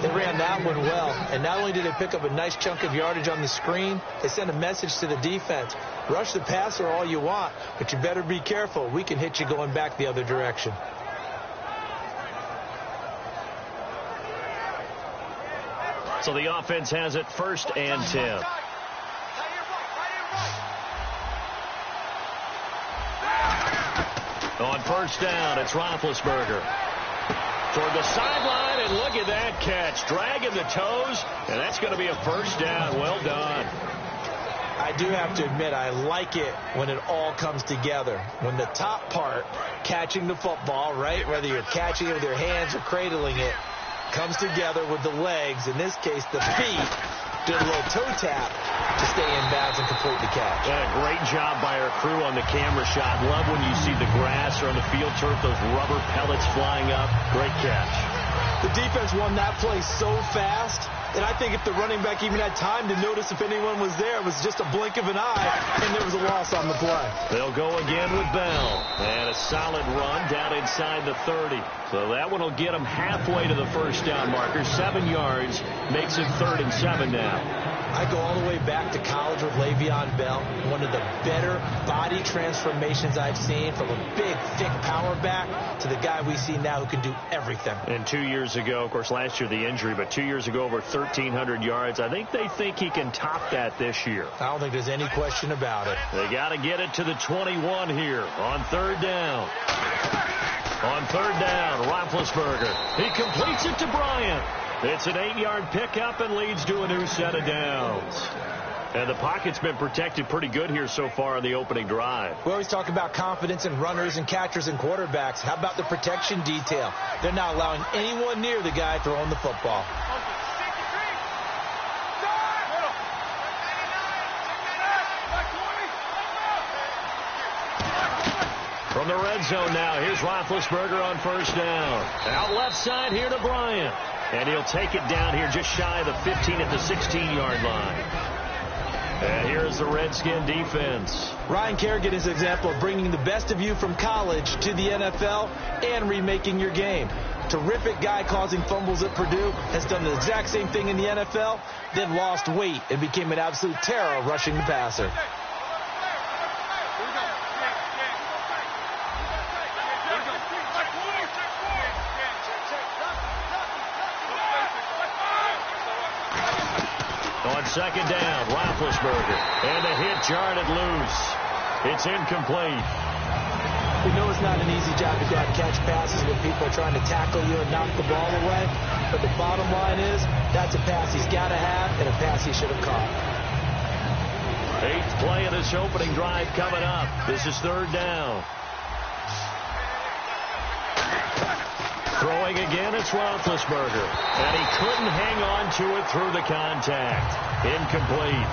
Speaker 3: They ran that one well. And not only did they pick up a nice chunk of yardage on the screen, they sent a message to the defense. Rush the passer all you want, but you better be careful. We can hit you going back the other direction.
Speaker 2: So the offense has it first and 10. On first down, it's Roethlisberger. Toward the sideline, and look at that catch. Dragging the toes, and that's going to be a first down. Well done.
Speaker 3: I do have to admit, I like it when it all comes together. When the top part, catching the football, right, whether you're catching it with your hands or cradling it, comes together with the legs, in this case the feet, did a little toe tap to stay in bounds and complete the catch.
Speaker 2: Yeah, great job by our crew on the camera shot. Love when you see the grass or on the field turf, those rubber pellets flying up. Great catch.
Speaker 3: The defense won that play so fast, and I think if the running back even had time to notice if anyone was there, it was just a blink of an eye, and there was a loss on the play.
Speaker 2: They'll go again with Bell. And a solid run down inside the 30. So that one will get them halfway to the first down marker. 7 yards makes it 3rd and 7 now.
Speaker 3: I go all the way back to college with Le'Veon Bell. One of the better body transformations I've seen, from a big, thick power back to the guy we see now who can do everything.
Speaker 2: And 2 years ago, of course, last year the injury, but 2 years ago over 1,300 yards. I think they think he can top that this year.
Speaker 3: I don't think there's any question about it.
Speaker 2: They got to get it to the 21 here on third down. On third down, Roethlisberger. He completes it to Bryant. It's an 8-yard pickup and leads to a new set of downs. And the pocket's been protected pretty good here so far on the opening drive.
Speaker 3: We always talk about confidence in runners and catchers and quarterbacks. How about the protection detail? They're not allowing anyone near the guy throwing the football.
Speaker 2: From the red zone now, here's Roethlisberger on first down. Out left side here to Bryant. And he'll take it down here just shy of the 15 at the 16-yard line. And here's the Redskin defense.
Speaker 3: Ryan Kerrigan is an example of bringing the best of you from college to the NFL and remaking your game. Terrific guy causing fumbles at Purdue, has done the exact same thing in the NFL, then lost weight and became an absolute terror rushing the passer.
Speaker 2: On second down, Roethlisberger. And the hit jarred it loose. It's incomplete.
Speaker 3: We know it's not an easy job to go out and catch passes when people are trying to tackle you and knock the ball away. But the bottom line is, that's a pass he's got to have and a pass he should have caught.
Speaker 2: 8th play of this opening drive coming up. This is third down. Throwing again, it's Roethlisberger. And he couldn't hang on to it through the contact. Incomplete.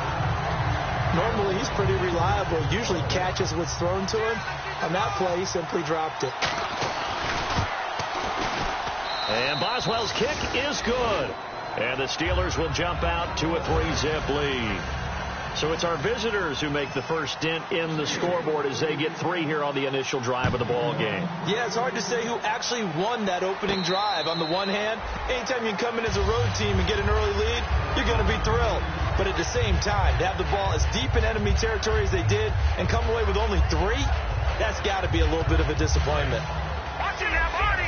Speaker 3: Normally, he's pretty reliable. Usually catches what's thrown to him. On that play, he simply dropped it.
Speaker 2: And Boswell's kick is good. And the Steelers will jump out to a 3-zip lead. So it's our visitors who make the first dent in the scoreboard as they get 3 here on the initial drive of the ball game.
Speaker 3: Yeah, it's hard to say who actually won that opening drive. On the one hand, anytime you can come in as a road team and get an early lead, you're going to be thrilled. But at the same time, to have the ball as deep in enemy territory as they did and come away with only 3, that's got to be a little bit of a disappointment.
Speaker 4: Watch it now, Barney.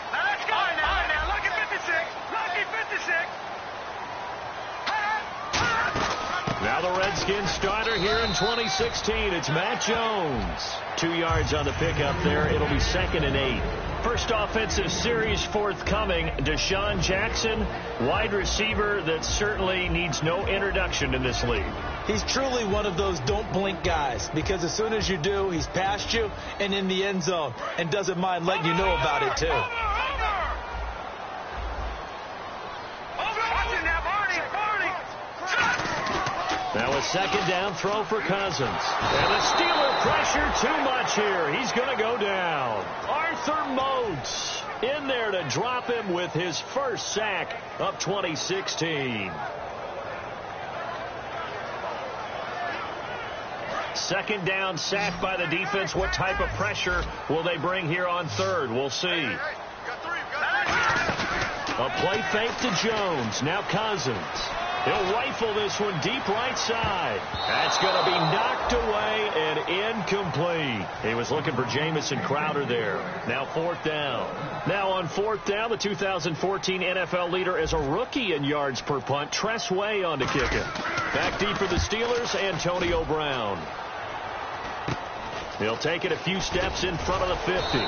Speaker 4: Now let's go now. Lucky 56. Lucky 56.
Speaker 2: Now the Redskins starter here in 2016. It's Matt Jones. 2 yards on the pickup there. It'll be 2nd and 8. First offensive series forthcoming. Deshaun Jackson, wide receiver that certainly needs no introduction in this league.
Speaker 3: He's truly one of those don't blink guys, because as soon as you do, he's past you and in the end zone and doesn't mind letting you know about it too.
Speaker 2: Now a 2nd down throw for Cousins. And the Steeler pressure too much here. He's going to go down. Arthur Moats in there to drop him with his first sack of 2016. 2nd down, sack by the defense. What type of pressure will they bring here on 3rd? We'll see. A play fake to Jones. Now Cousins. He'll rifle this one deep right side. That's going to be knocked away and incomplete. He was looking for Jamison Crowder there. Now 4th down. Now on 4th down, the 2014 NFL leader as a rookie in yards per punt, Tress Way on to kick it. Back deep for the Steelers, Antonio Brown. He'll take it a few steps in front of the 50.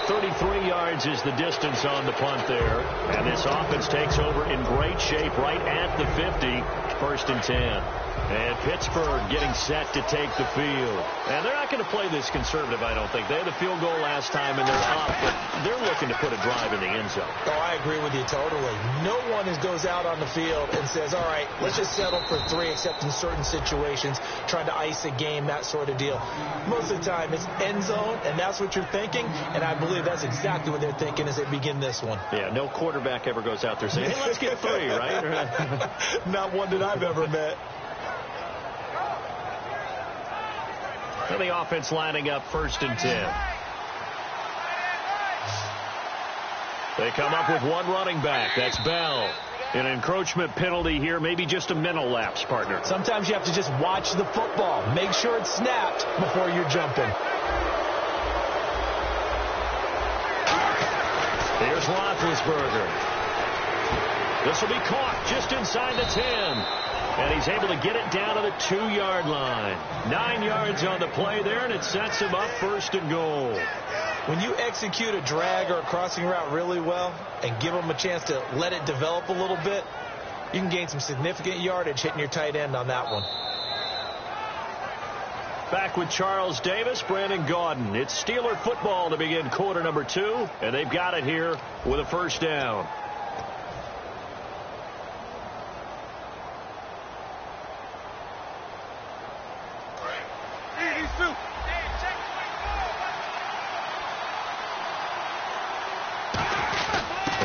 Speaker 2: 33 yards is the distance on the punt there. And this offense takes over in great shape right at the 50. 1st and 10. And Pittsburgh getting set to take the field. And they're not going to play this conservative, I don't think. They had a field goal last time, and they're up. But they're looking to put a drive in the end zone.
Speaker 3: Oh, I agree with you totally. No one goes out on the field and says, all right, let's just settle for 3, except in certain situations, trying to ice a game, that sort of deal. Most of the time, it's end zone, and that's what you're thinking. And I believe that's exactly what they're thinking as they begin this one.
Speaker 2: Yeah, no quarterback ever goes out there saying, hey, let's get 3, right?
Speaker 3: Not one that I've ever met.
Speaker 2: And the offense lining up 1st and 10. They come up with 1 running back. That's Bell. An encroachment penalty here, maybe just a mental lapse, partner.
Speaker 3: Sometimes you have to just watch the football. Make sure it's snapped before you're jumping.
Speaker 2: Here's Roethlisberger. This will be caught just inside the 10. And he's able to get it down to the 2-yard line. 9 yards on the play there, and it sets him up 1st and goal.
Speaker 3: When you execute a drag or a crossing route really well and give them a chance to let it develop a little bit, you can gain some significant yardage hitting your tight end on that one.
Speaker 2: Back with Charles Davis, Brandon Gaudin. It's Steeler football to begin quarter number 2, and they've got it here with a 1st down.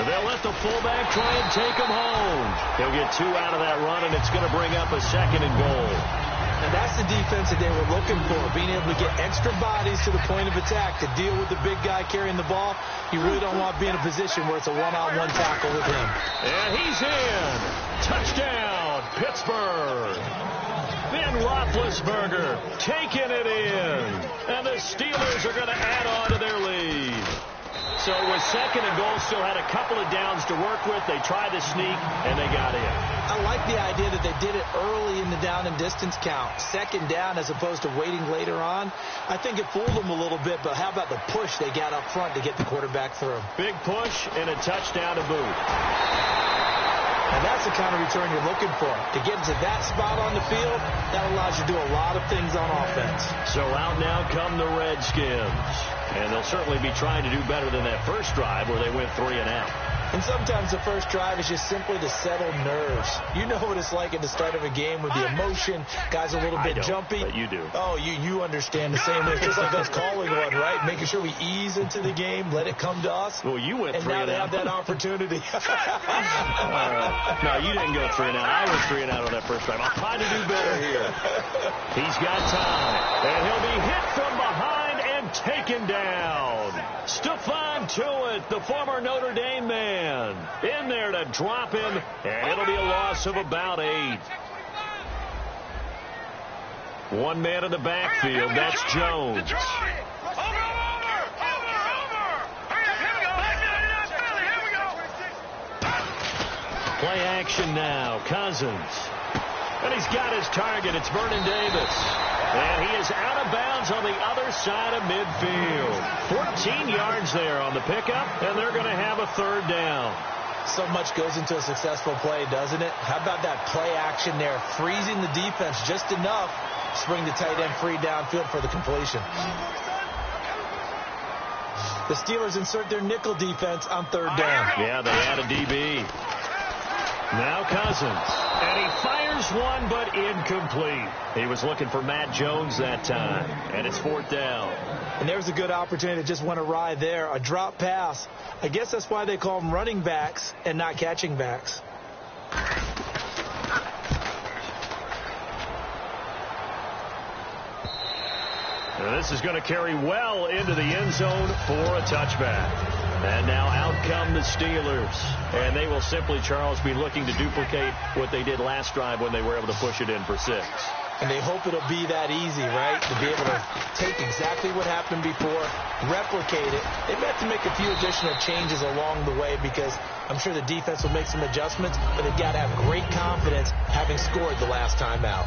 Speaker 2: They'll let the fullback try and take him home. He'll get 2 out of that run, and it's going to bring up a 2nd and goal.
Speaker 3: And that's the defense that they were looking for, being able to get extra bodies to the point of attack to deal with the big guy carrying the ball. You really don't want to be in a position where it's a one-on-one tackle with him.
Speaker 2: And he's in. Touchdown, Pittsburgh. Ben Roethlisberger taking it in. And the Steelers are going to add on to their lead. So with 2nd and goal, still had a couple of downs to work with. They tried to sneak, and they got in.
Speaker 3: I like the idea that they did it early in the down and distance count. 2nd down as opposed to waiting later on. I think it fooled them a little bit, but how about the push they got up front to get the quarterback through?
Speaker 2: Big push and a touchdown to boot.
Speaker 3: And that's the kind of return you're looking for. To get to that spot on the field, that allows you to do a lot of things on offense.
Speaker 2: So out now come the Redskins. And they'll certainly be trying to do better than that first drive where they went 3 and out.
Speaker 3: And sometimes the first drive is just simply to settle nerves. You know what it's like at the start of a game with the emotion. Guys a little bit jumpy.
Speaker 2: But you do.
Speaker 3: Oh, you understand the same way. Just like us calling one, right? Making sure we ease into the game, let it come to us.
Speaker 2: Well, you went
Speaker 3: and
Speaker 2: 3
Speaker 3: now
Speaker 2: and
Speaker 3: they
Speaker 2: out.
Speaker 3: have that opportunity.
Speaker 2: All right. half. No, you didn't go 3 and out. I was 3 and out on that first drive. I'll try to do better here. He's got time. And he'll be hit from behind and taken down. Stephon Tuitt, the former Notre Dame man, in there to drop him. And it'll be a loss of about 8. One man in the backfield. That's Jones. Play action now. Cousins. And he's got his target. It's Vernon Davis. And he is out of bounds on the other side of midfield. 14 yards there on the pickup, and they're going to have a third down.
Speaker 3: So much goes into a successful play, doesn't it? How about that play action there? Freezing the defense just enough to bring the tight end free downfield for the completion. The Steelers insert their nickel defense on third down.
Speaker 2: Yeah, they add a DB. Now Cousins. And he fires one, but incomplete. He was looking for Matt Jones that time. And it's fourth down.
Speaker 3: And there's a good opportunity that just went awry there. A drop pass. I guess that's why they call them running backs and not catching backs.
Speaker 2: And this is going to carry well into the end zone for a touchback. And now out come the Steelers. And they will simply, Charles, be looking to duplicate what they did last drive when they were able to push it in for 6.
Speaker 3: And they hope it'll be that easy, right? To be able to take exactly what happened before, replicate it. They've got to make a few additional changes along the way because I'm sure the defense will make some adjustments, but they've got to have great confidence having scored the last time out.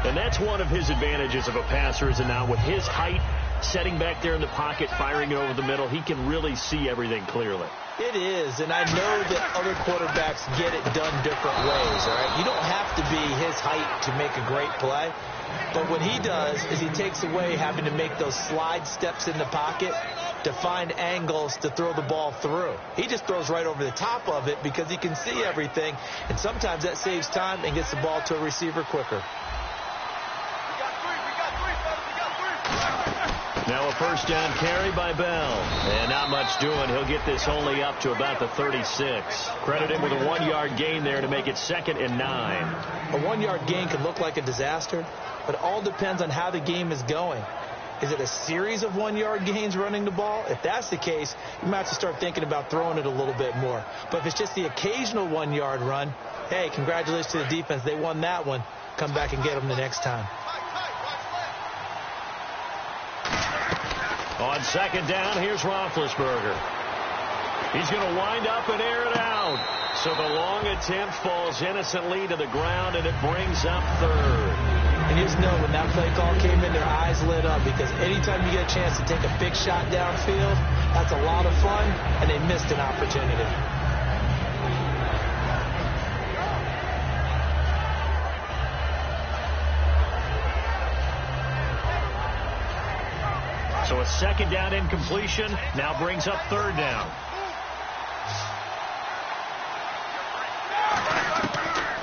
Speaker 2: And that's one of his advantages of a passer, is now with his height, setting back there in the pocket, firing it over the middle, he can really see everything clearly.
Speaker 3: It is, and I know that other quarterbacks get it done different ways, all right? You don't have to be his height to make a great play, but what he does is he takes away having to make those slide steps in the pocket to find angles to throw the ball through. He just throws right over the top of it because he can see everything, and sometimes that saves time and gets the ball to a receiver quicker.
Speaker 2: Now a first down carry by Bell. And not much doing. He'll get this only up to about the 36. Credit him with a 1-yard gain there to make it 2nd and 9.
Speaker 3: A 1-yard gain can look like a disaster, but it all depends on how the game is going. Is it a series of 1-yard gains running the ball? If that's the case, you might have to start thinking about throwing it a little bit more. But if it's just the occasional 1-yard run, hey, congratulations to the defense. They won that one. Come back and get them the next time.
Speaker 2: On 2nd down, here's Roethlisberger. He's going to wind up and air it out. So the long attempt falls innocently to the ground, and it brings up 3rd.
Speaker 3: And you just know when that play call came in, their eyes lit up because anytime you get a chance to take a big shot downfield, that's a lot of fun, and they missed an opportunity.
Speaker 2: So a 2nd down incompletion now brings up 3rd down.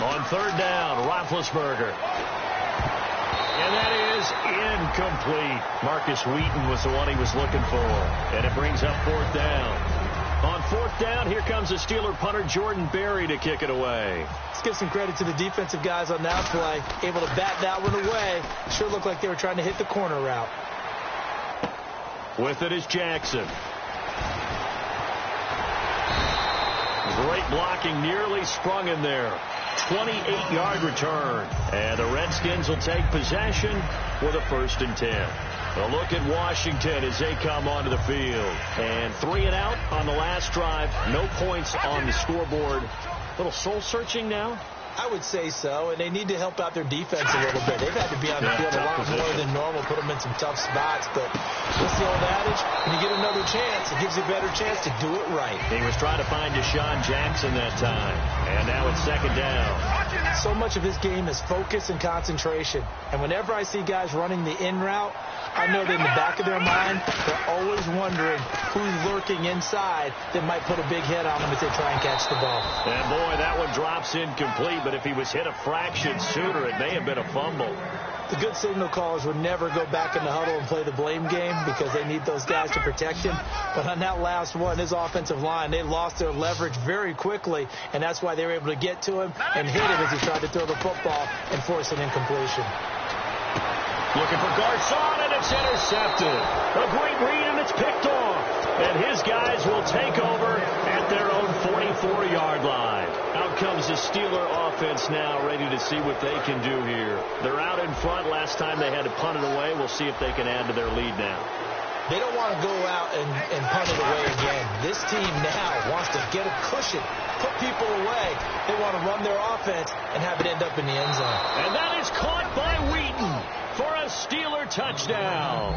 Speaker 2: On 3rd down, Roethlisberger. And that is incomplete. Marcus Wheaton was the one he was looking for. And it brings up 4th down. On 4th down, here comes the Steeler punter Jordan Berry to kick it away.
Speaker 3: Let's give some credit to the defensive guys on that play. Able to bat that one away. Sure looked like they were trying to hit the corner route.
Speaker 2: With it is Jackson. Great blocking, nearly sprung in there. 28-yard return. And the Redskins will take possession with a 1st and 10. A look at Washington as they come onto the field. And 3 and out on the last drive. No points on the scoreboard. A little soul-searching now.
Speaker 3: I would say so, and they need to help out their defense a little bit. They've had to be on the field a lot more than normal, put them in some tough spots. But what's the old adage? When you get another chance, it gives you a better chance to do it right.
Speaker 2: He was trying to find Deshaun Jackson that time. And now it's 2nd down.
Speaker 3: So much of his game is focus and concentration. And whenever I see guys running the in route, I know that in the back of their mind, they're always wondering who's lurking inside that might put a big hit on them as they try and catch the ball.
Speaker 2: And boy, that one one drops incomplete, but if he was hit a fraction sooner, it may have been a fumble.
Speaker 3: The good signal callers would never go back in the huddle and play the blame game because they need those guys to protect him. But on that last one, his offensive line, they lost their leverage very quickly, and that's why they were able to get to him and hit him as he tried to throw the football and force an incompletion.
Speaker 2: Looking for Garcon, and it's intercepted. A great read, and it's picked off. And his guys will take over at their own 44-yard line. Out comes the Steeler offense now, ready to see what they can do here. They're out in front. Last time they had to punt it away. We'll see if they can add to their lead now.
Speaker 3: They don't want to go out and punt it away again. This team now wants to get a cushion, put people away. They want to run their offense and have it end up in the end zone.
Speaker 2: And that is caught by Wheaton for a Steeler touchdown.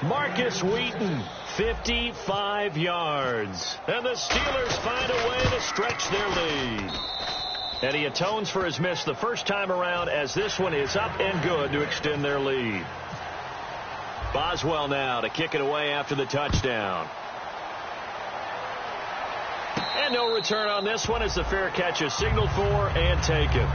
Speaker 2: Marcus Wheaton, 55 yards. And the Steelers find a way to stretch their lead. And he atones for his miss the first time around as this one is up and good to extend their lead. Boswell now to kick it away after the touchdown. And no return on this one as the fair catch is signaled for and taken.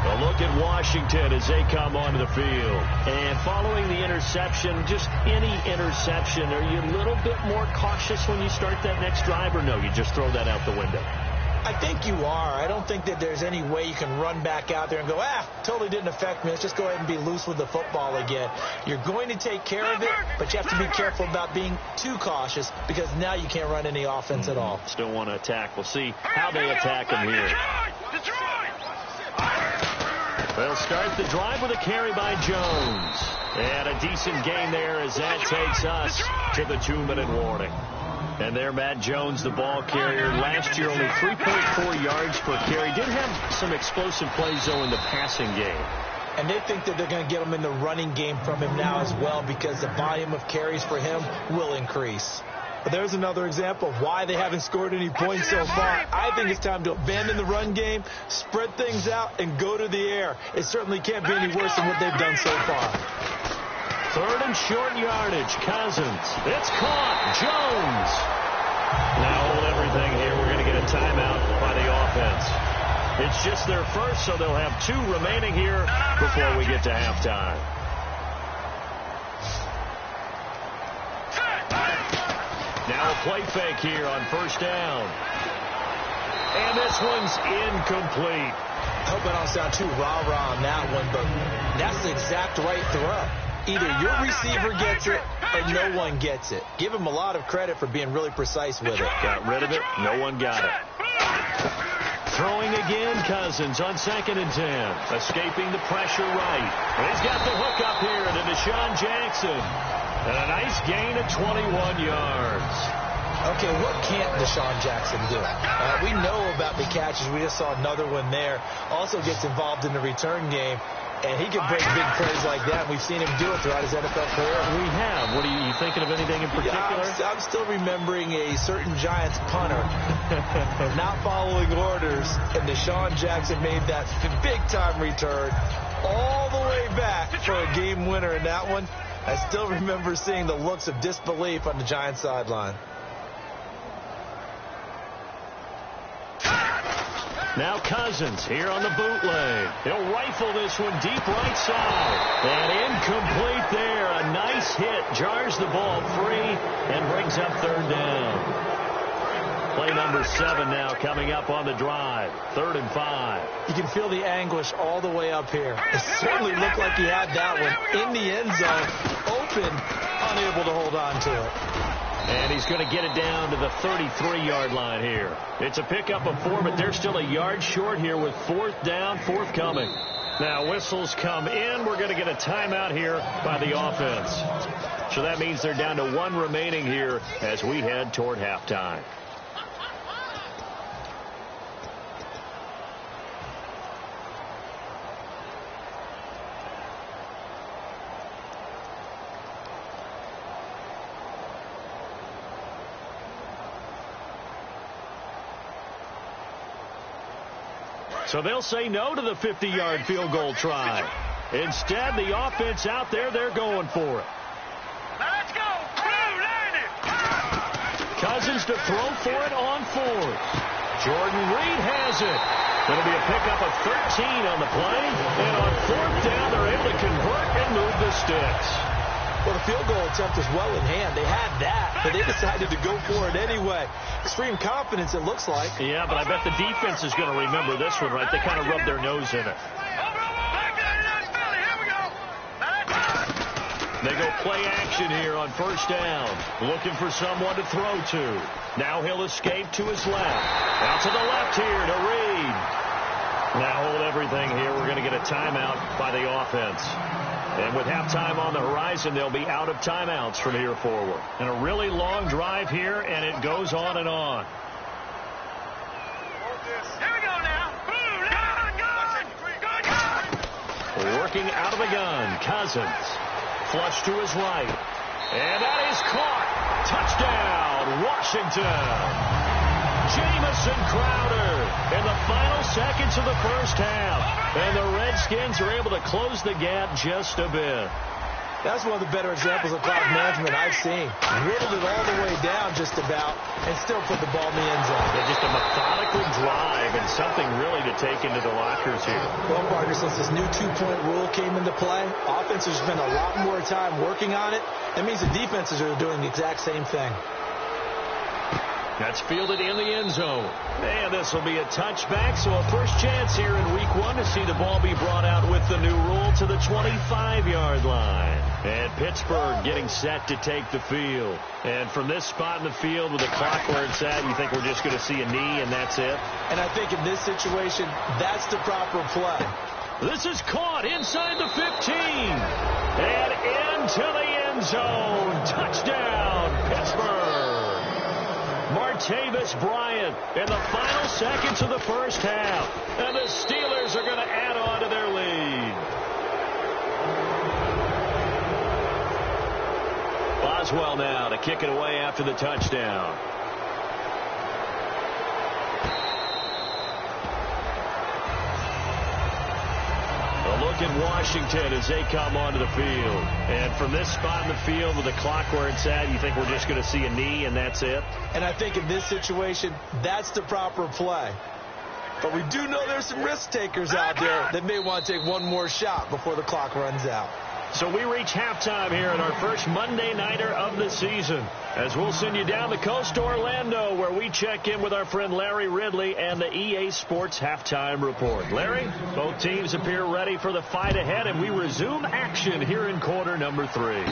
Speaker 2: A look at Washington as they come onto the field. And following the interception, just any interception, are you a little bit more cautious when you start that next drive, or no, you just throw that out the window?
Speaker 3: I think you are. I don't think that there's any way you can run back out there and go, totally didn't affect me. Let's just go ahead and be loose with the football again. You're going to take care of it, but you have to be careful about being too cautious because now you can't run any offense at all.
Speaker 2: Still want to attack. We'll see how they attack him here. They'll start the drive with a carry by Jones. And a decent gain there as that takes us to the 2-minute warning. And there, Matt Jones, the ball carrier. Last year, only 3.4 yards per carry. Did have some explosive plays, though, in the passing game.
Speaker 3: And they think that they're going to get him in the running game from him now as well because the volume of carries for him will increase. But there's another example of why they haven't scored any points so far. I think it's time to abandon the run game, spread things out, and go to the air. It certainly can't be any worse than what they've done so far.
Speaker 2: Third and short yardage. Cousins. It's caught. Jones. Now hold everything here. We're going to get a timeout by the offense. It's just their first, so they'll have 2 remaining here before we get to halftime. Now a play fake here on first down. And this one's incomplete.
Speaker 3: I hope I don't sound too rah-rah on that one, but that's the exact right throw. Either your receiver gets it or no one gets it. Give him a lot of credit for being really precise with it.
Speaker 2: Got rid of it. No one got it. Throwing again, Cousins on 2nd and 10. Escaping the pressure right. And he's got the hook up here to Deshaun Jackson. And a nice gain of 21 yards.
Speaker 3: Okay, what can't Deshaun Jackson do? We know about the catches. We just saw another one there. Also gets involved in the return game. And he can break big plays like that. We've seen him do it throughout his NFL career.
Speaker 2: We have. What are you thinking of anything in particular?
Speaker 3: I'm still remembering a certain Giants punter not following orders, and Deshaun Jackson made that big-time return all the way back for a game winner in that one. I still remember seeing the looks of disbelief on the Giants sideline.
Speaker 2: Now Cousins here on the bootleg. He'll rifle this one deep right side. And incomplete there. A nice hit. Jars the ball free and brings up 3rd down. Play number 7 now coming up on the drive. 3rd and 5.
Speaker 3: You can feel the anguish all the way up here. It certainly looked like he had that one in the end zone. Open, unable to hold on to it.
Speaker 2: And he's going to get it down to the 33-yard line here. It's a pickup of 4, but they're still a yard short here with 4th down, forthcoming. Now whistles come in. We're going to get a timeout here by the offense. So that means they're down to 1 remaining here as we head toward halftime. So they'll say no to the 50-yard field goal try. Instead, the offense out there, they're going for it.
Speaker 4: Let's go. Landed.
Speaker 2: Cousins to throw for it on 4th. Jordan Reed has it. It'll be a pickup of 13 on the play. And on fourth down, they're able to convert and move the sticks.
Speaker 3: Well, the field goal attempt was well in hand. They had that, but they decided to go for it anyway. Extreme confidence, it looks like.
Speaker 2: Yeah, but I bet the defense is going to remember this one, right? They kind of rubbed their nose in it. They go play action here on first down. Looking for someone to throw to. Now he'll escape to his left. Out to the left here to Reed. Now hold everything here. We're going to get a timeout by the offense. And with halftime on the horizon, they'll be out of timeouts from here forward. And a really long drive here, and it goes on and on.
Speaker 4: Here we go now. Gun.
Speaker 2: Working out of the gun, Cousins. Flush to his right. And that is caught. Touchdown, Washington. Jamison Crowder in the final seconds of the first half. And the Redskins are able to close the gap just a bit.
Speaker 3: That's one of the better examples of clock management I've seen. Whittled it all the way down just about and still put the ball in the end zone.
Speaker 2: Yeah, just a methodical drive and something really to take into the lockers here.
Speaker 3: Well, partner, since this new two-point rule came into play, offenses spend a lot more time working on it. That means the defenses are doing the exact same thing.
Speaker 2: That's fielded in the end zone. And this will be a touchback, so a first chance here in week one to see the ball be brought out with the new rule to the 25-yard line. And Pittsburgh getting set to take the field. And from this spot in the field with the clock where it's at, you think we're just going to see a knee and that's it?
Speaker 3: And I think in this situation, that's the proper play.
Speaker 2: This is caught inside the 15. And into the end zone. Touchdown, Pittsburgh. Martavis Bryant in the final seconds of the first half. And the Steelers are going to add on to their lead. Boswell now to kick it away after the touchdown. A look at Washington as they come onto the field. And from this spot in the field with the clock where it's at, you think we're just going to see a knee and that's it?
Speaker 3: And I think in this situation, that's the proper play. But we do know there's some risk takers out there that may want to take one more shot before the clock runs out.
Speaker 2: So we reach halftime here in our first Monday Nighter of the season, as we'll send you down the coast to Orlando, where we check in with our friend Larry Ridley and the EA Sports Halftime Report. Larry, both teams appear ready for the fight ahead, and we resume action here in quarter number 3.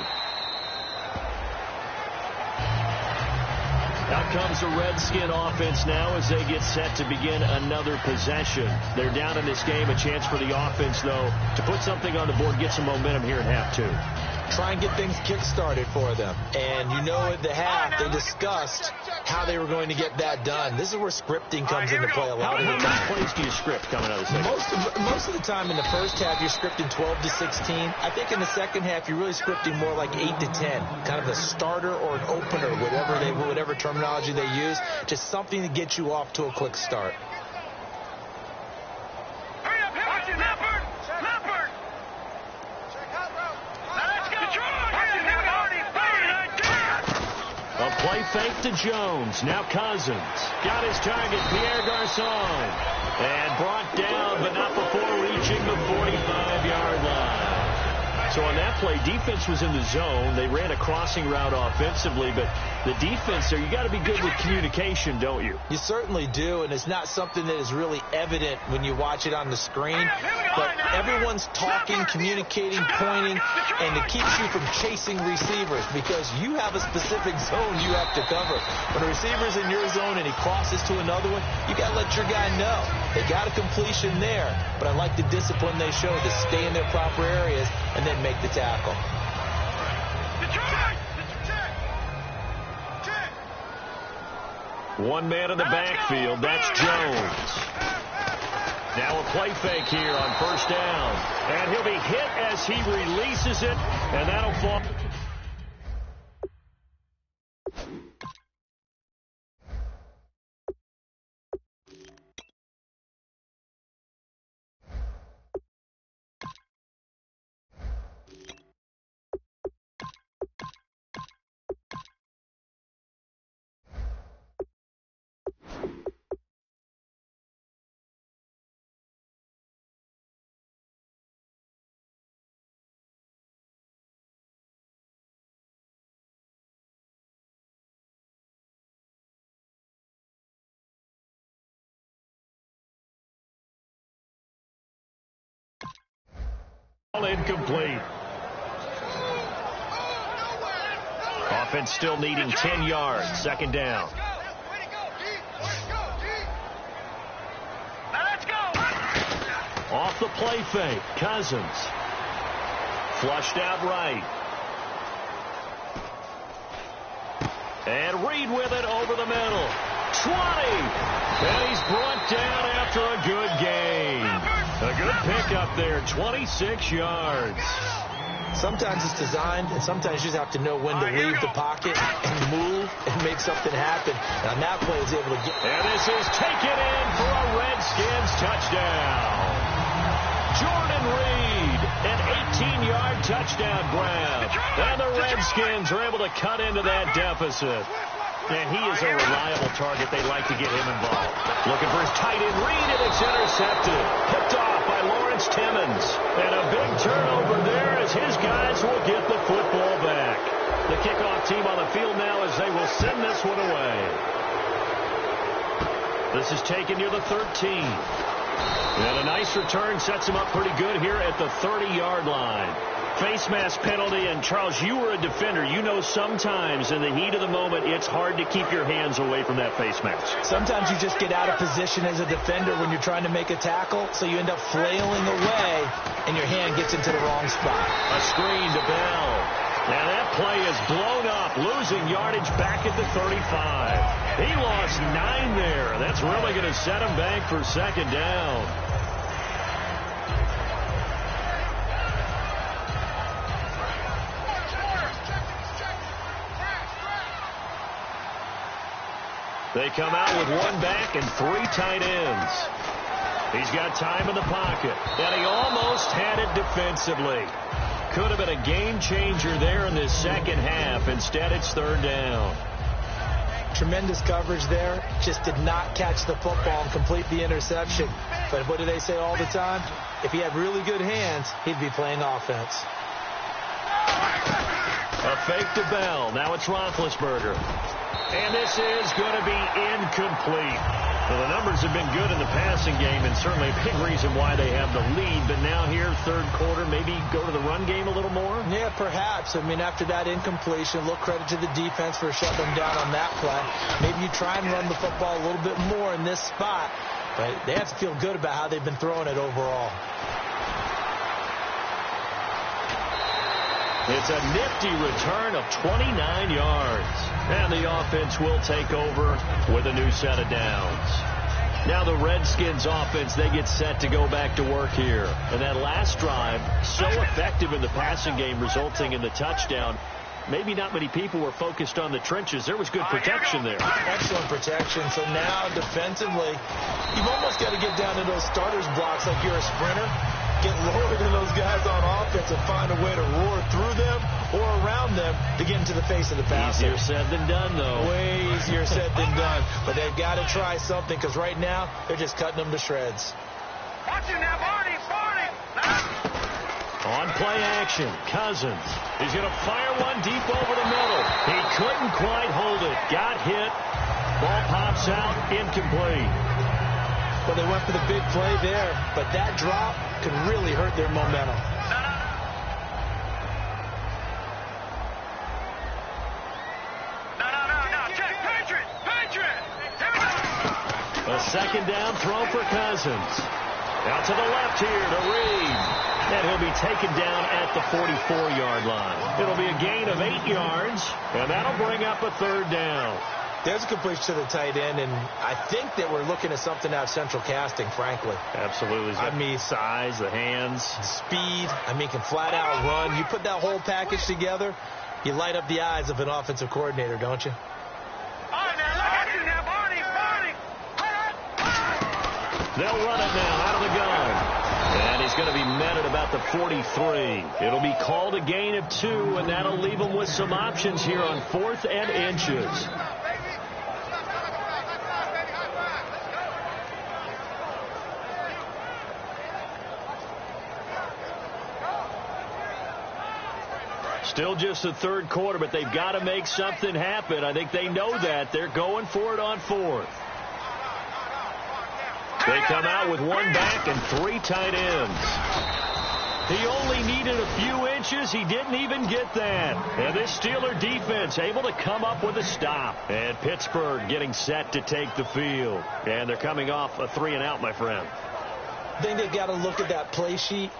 Speaker 2: Out comes the Redskin offense now as they get set to begin another possession. They're down in this game. A chance for the offense, though, to put something on the board, get some momentum here in half 2.
Speaker 3: Try and get things kick-started for them. And you know at the half, they discussed how they were going to get that done. This is where scripting comes into play a lot of the time.
Speaker 2: How many plays do you script coming out of the second?
Speaker 3: Most of the time in the first half, you're scripting 12 to 16. I think in the second half, you're really scripting more like 8 to 10. Kind of a starter or an opener, whatever terminology they use. Just something to get you off to a quick start.
Speaker 2: A play fake to Jones. Now Cousins. Got his target, Pierre Garçon. And brought down, but not before reaching the 45-yard line. So on that play, defense was in the zone. They ran a crossing route offensively, but the defense there, you got to be good with communication, don't you?
Speaker 3: You certainly do, and it's not something that is really evident when you watch it on the screen. But everyone's talking, communicating, pointing, and it keeps you from chasing receivers because you have a specific zone you have to cover. When a receiver's in your zone and he crosses to another one, you got to let your guy know. They got a completion there, but I like the discipline they show to stay in their proper areas and then make the tackle.
Speaker 2: One man in the backfield. That's Jones. Now a play fake here on first down. And he'll be hit as he releases it, and that'll fall. Incomplete. Offense still needing 10 yards. Second down. Off the play fake. Cousins. Flushed out right. And Reed with it over the middle. 20. And he's brought down after a good gain. A good pickup there. 26 yards.
Speaker 3: Sometimes it's designed, and sometimes you just have to know when to leave the pocket and move and make something happen. And on that play, he's able to get...
Speaker 2: And this is taken in for a Redskins touchdown. Jordan Reed, an 18-yard touchdown grab. And the Redskins are able to cut into that deficit. And he is a reliable target. They like to get him involved. Looking for his tight end, Reed, and it's intercepted. Picked off by Lawrence Timmons. And a big turnover there as his guys will get the football back. The kickoff team on the field now as they will send this one away. This is taken near the 13. And a nice return sets him up pretty good here at the 30-yard line. Face mask penalty, and Charles, you were a defender. You know sometimes in the heat of the moment, it's hard to keep your hands away from that face mask.
Speaker 3: Sometimes you just get out of position as a defender when you're trying to make a tackle, so you end up flailing away, and your hand gets into the wrong spot.
Speaker 2: A screen to Bell. And that play is blown up, losing yardage back at the 35. He lost 9 there. That's really going to set him back for second down. They come out with one back and 3 tight ends. He's got time in the pocket, and he almost had it defensively. Could have been a game changer there in this second half. Instead, it's third down.
Speaker 3: Tremendous coverage there. Just did not catch the football and complete the interception. But what do they say all the time? If he had really good hands, he'd be playing offense.
Speaker 2: A fake to Bell. Now it's Roethlisberger. And this is going to be incomplete. Well, the numbers have been good in the passing game, and certainly a big reason why they have the lead. But now here, third quarter, maybe go to the run game a little more?
Speaker 3: Yeah, perhaps. I mean, after that incompletion, a little credit to the defense for shutting them down on that play. Maybe you try and run the football a little bit more in this spot. But they have to feel good about how they've been throwing it overall.
Speaker 2: It's a nifty return of 29 yards. And the offense will take over with a new set of downs. Now the Redskins offense, they get set to go back to work here. And that last drive, so effective in the passing game, resulting in the touchdown. Maybe not many people were focused on the trenches. There was good protection there.
Speaker 3: Excellent protection. So now defensively, you've almost got to get down to those starters blocks like you're a sprinter. Get lower than those guys on offense and find a way to roar through them or around them to get into the face of the passer.
Speaker 2: Easier said than done, though.
Speaker 3: Way easier said than done. But they've got to try something because right now they're just cutting them to shreds.
Speaker 4: Watch him now, Barney.
Speaker 2: On play action, Cousins. He's going to fire one deep over the middle. He couldn't quite hold it. Got hit. Ball pops out. Incomplete.
Speaker 3: Well, they went for the big play there, but that drop could really hurt their momentum.
Speaker 4: No. Check. Patriot.
Speaker 2: A second down throw for Cousins. Out to the left here to Reed. And he'll be taken down at the 44-yard line. It'll be a gain of 8 yards, and that'll bring up a third down.
Speaker 3: There's a completion to the tight end, and I think that we're looking at something out of central casting, frankly.
Speaker 2: Absolutely.
Speaker 3: I mean,
Speaker 2: size, the hands.
Speaker 3: Speed. I mean, can flat out run. You put that whole package together, you light up the eyes of an offensive coordinator, don't you?
Speaker 2: They'll run it now out of the gun. And he's going to be met at about the 43. It'll be called a gain of 2, and that'll leave him with some options here on 4th and inches. Still just the third quarter, but they've got to make something happen. I think they know that. They're going for it on 4th. They come out with one back and 3 tight ends. He only needed a few inches. He didn't even get that. And this Steeler defense able to come up with a stop. And Pittsburgh getting set to take the field. And they're coming off a 3-and-out, my friend.
Speaker 3: I think they've got to look at that play sheet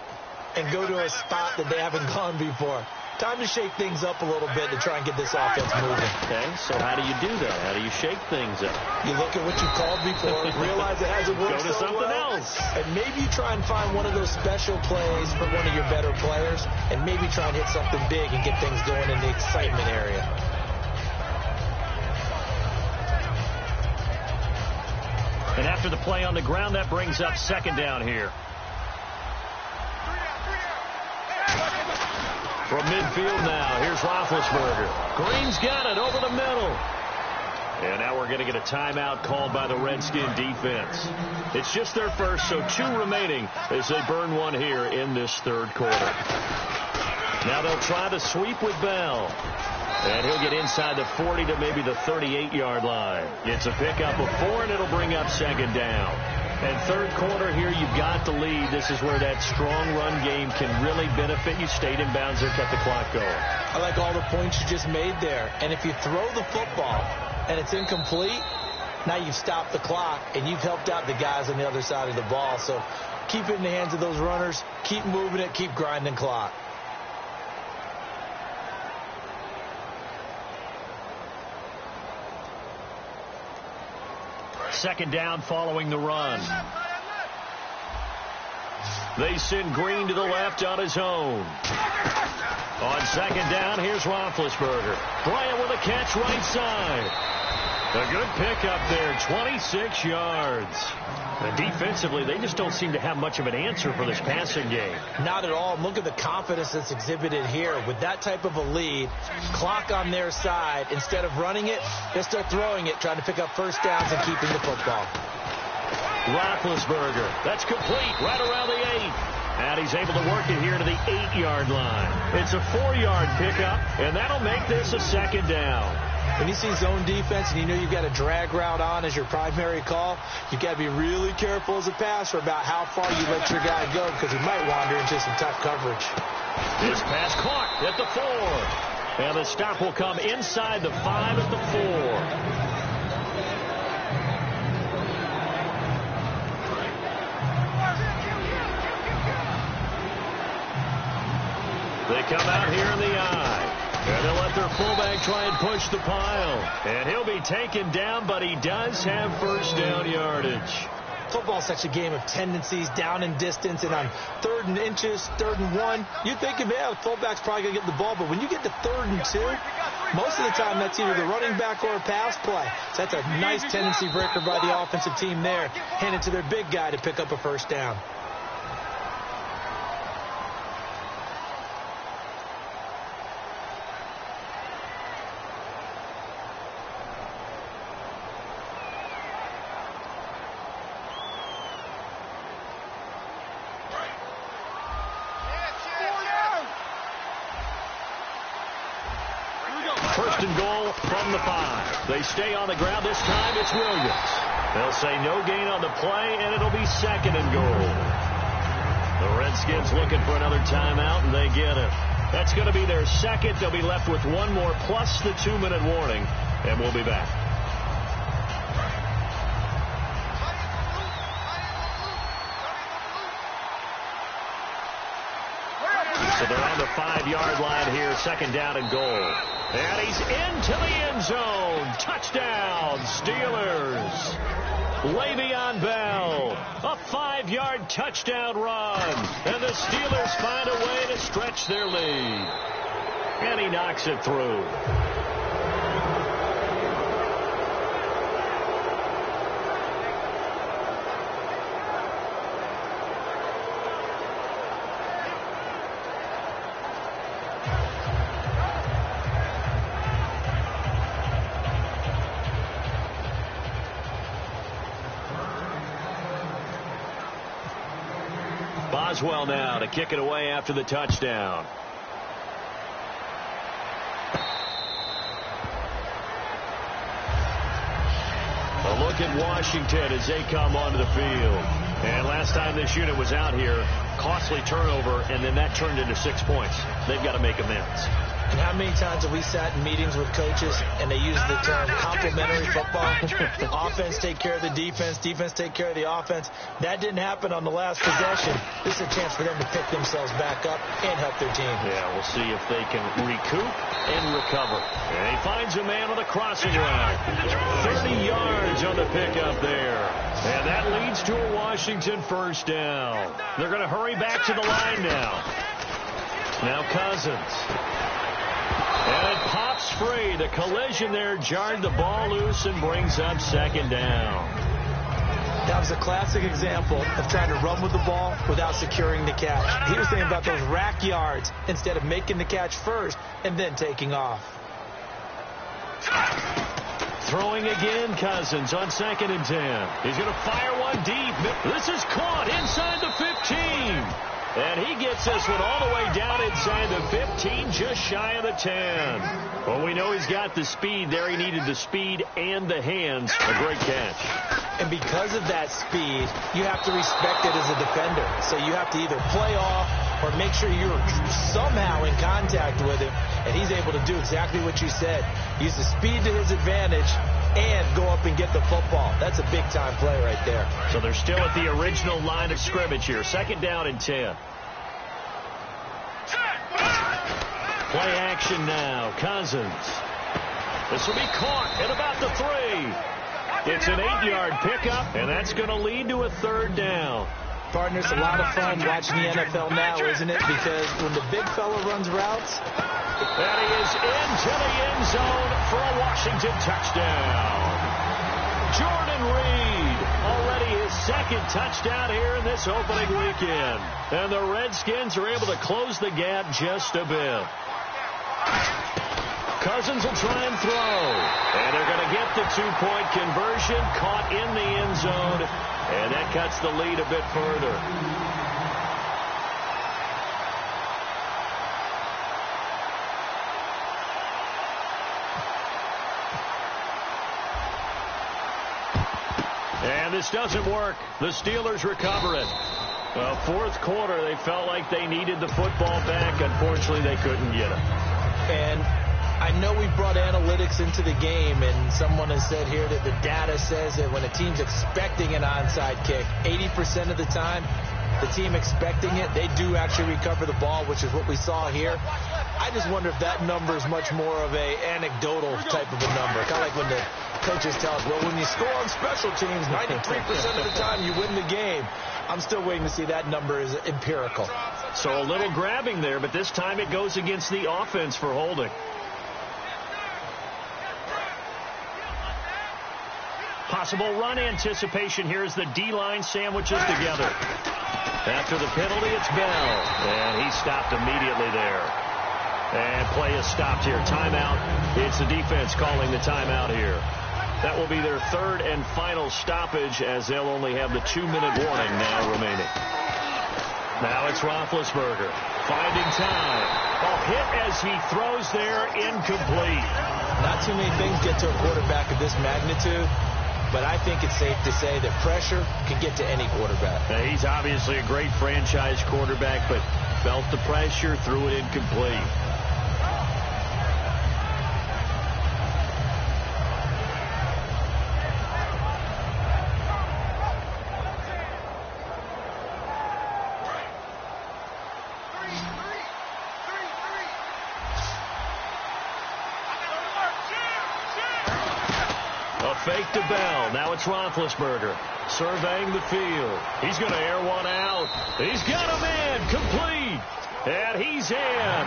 Speaker 3: and go to a spot that they haven't gone before. Time to shake things up a little bit to try and get this offense moving.
Speaker 2: Okay, so how do you do that? How do you shake things up?
Speaker 3: You look at what you called before, realize it hasn't worked
Speaker 2: Go to
Speaker 3: so
Speaker 2: something
Speaker 3: well,
Speaker 2: else.
Speaker 3: and maybe you try and find one of those special plays for one of your better players, and maybe try and hit something big and get things going in the excitement area.
Speaker 2: And after the play on the ground, that brings up second down here. From midfield now, here's Roethlisberger. Green's got it over the middle. And now we're going to get a timeout called by the Redskin defense. It's just their first, so 2 remaining as they burn one here in this third quarter. Now they'll try to sweep with Bell. And he'll get inside the 40 to maybe the 38-yard line. It's a pickup of 4, and it'll bring up second down. And third quarter here, you've got the lead. This is where that strong run game can really benefit you. Stayed in bounds there, kept the clock going.
Speaker 3: I like all the points you just made there. And if you throw the football and it's incomplete, now you've stopped the clock and you've helped out the guys on the other side of the ball. So keep it in the hands of those runners. Keep moving it. Keep grinding clock.
Speaker 2: Second down following the run. They send Green to the left on his own. On second down, here's Roethlisberger. Bryant with a catch right side. A good pickup there, 26 yards. And defensively, they just don't seem to have much of an answer for this passing game.
Speaker 3: Not at all. Look at the confidence that's exhibited here. With that type of a lead, clock on their side, instead of running it, they're still throwing it, trying to pick up first downs and keeping the football.
Speaker 2: Roethlisberger, that's complete, right around the 8. And he's able to work it here to the 8-yard line. It's a 4-yard pickup, and that'll make this a second down.
Speaker 3: When you see zone defense and you know you've got a drag route on as your primary call, you've got to be really careful as a passer about how far you let your guy go, because he might wander into some tough coverage.
Speaker 2: This pass caught at the 4. And the stop will come inside the 5 at the 4. They come out here in the eye. And they'll let their fullback try and push the pile. And he'll be taken down, but he does have first down yardage.
Speaker 3: Football's such a game of tendencies, down and distance, and on 3rd and inches, 3rd and 1, you're thinking, yeah, the fullback's probably going to get the ball. But when you get to 3rd and 2, most of the time that's either the running back or a pass play. So that's a nice tendency breaker by the offensive team there, handed to their big guy to pick up a first down.
Speaker 2: First and goal from the 5. They stay on the ground. This time it's Williams. They'll say no gain on the play, and it'll be second and goal. The Redskins looking for another timeout, and they get it. That's going to be their second. They'll be left with one more plus the 2-minute warning, and we'll be back. So they're on the 5-yard line here, second down and goal. And he's into the end zone. Touchdown, Steelers. Le'Veon Bell, a 5-yard touchdown run. And the Steelers find a way to stretch their lead. And he knocks it through. Boswell now to kick it away after the touchdown. A look at Washington as they come onto the field. And last time this unit was out here, costly turnover, and then that turned into 6 points. They've got to make amends.
Speaker 3: And how many times have we sat in meetings with coaches and they use the term complementary football? Offense take care of the defense, defense take care of the offense. That didn't happen on the last possession. This is a chance for them to pick themselves back up and help their team.
Speaker 2: Yeah, we'll see if they can recoup and recover. And he finds a man on the crossing route. 30 yards on the pickup there. And that leads to a Washington first down. They're going to hurry back to the line now. Now Cousins. And it pops free. The collision there jarred the ball loose and brings up second down.
Speaker 3: That was a classic example of trying to run with the ball without securing the catch. He was thinking about those rack yards instead of making the catch first and then taking off.
Speaker 2: Throwing again, Cousins on 2nd and 10. He's going to fire one deep. This is caught inside the 15. And he gets this one all the way down inside the 15, just shy of the 10. Well, we know he's got the speed there. He needed the speed and the hands. A great catch.
Speaker 3: And because of that speed, you have to respect it as a defender. So you have to either play off or make sure you're somehow in contact with him. And he's able to do exactly what you said. Use the speed to his advantage and go up and get the football. That's a big-time play right there.
Speaker 2: So they're still at the original line of scrimmage here. 2nd down and 10. Play action now. Cousins. This will be caught at about the 3. It's an 8-yard pickup, and that's going to lead to a 3rd down.
Speaker 3: Partner, it's a lot of fun watching the NFL now, isn't it? Because when the big fella runs routes,
Speaker 2: and he is into the end zone for a Washington touchdown. Jordan Reed, already his 2nd touchdown here in this opening weekend. And the Redskins are able to close the gap just a bit. Cousins will try and throw. And they're going to get the 2-point conversion, caught in the end zone. And that cuts the lead a bit further. And this doesn't work. The Steelers recover it. Well, 4th quarter, they felt like they needed the football back. Unfortunately, they couldn't get it.
Speaker 3: And I know we brought analytics into the game, and someone has said here that the data says that when a team's expecting an onside kick, 80% of the time, the team expecting it, they do actually recover the ball, which is what we saw here. I just wonder if that number is much more of a anecdotal type of a number. Kind of like when the coaches tell us, well, when you score on special teams, 93% of the time you win the game. I'm still waiting to see that number is empirical.
Speaker 2: So a little grabbing there, but this time it goes against the offense for holding. Possible run anticipation here as the D-line sandwiches together. After the penalty, it's Bell. And he stopped immediately there. And play is stopped here. Timeout. It's the defense calling the timeout here. That will be their 3rd and final stoppage as they'll only have the 2-minute warning now remaining. Now it's Roethlisberger finding time. A hit as he throws there, incomplete.
Speaker 3: Not too many things get to a quarterback of this magnitude, but I think it's safe to say that pressure can get to any quarterback.
Speaker 2: Now, he's obviously a great franchise quarterback, but felt the pressure, threw it incomplete. Fake to Bell. Now it's Roethlisberger surveying the field. He's going to air one out. He's got him in. Complete. And he's in.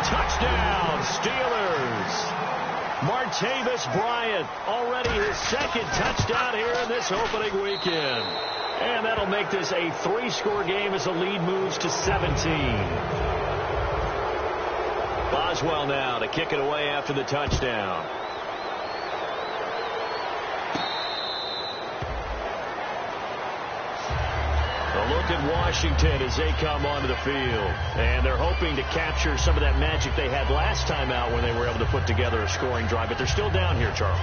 Speaker 2: Touchdown, Steelers. Martavis Bryant, already his 2nd touchdown here in this opening weekend. And that'll make this a 3-score game as the lead moves to 17. Boswell now to kick it away after the touchdown. A look at Washington as they come onto the field. And they're hoping to capture some of that magic they had last time out when they were able to put together a scoring drive. But they're still down here, Charles.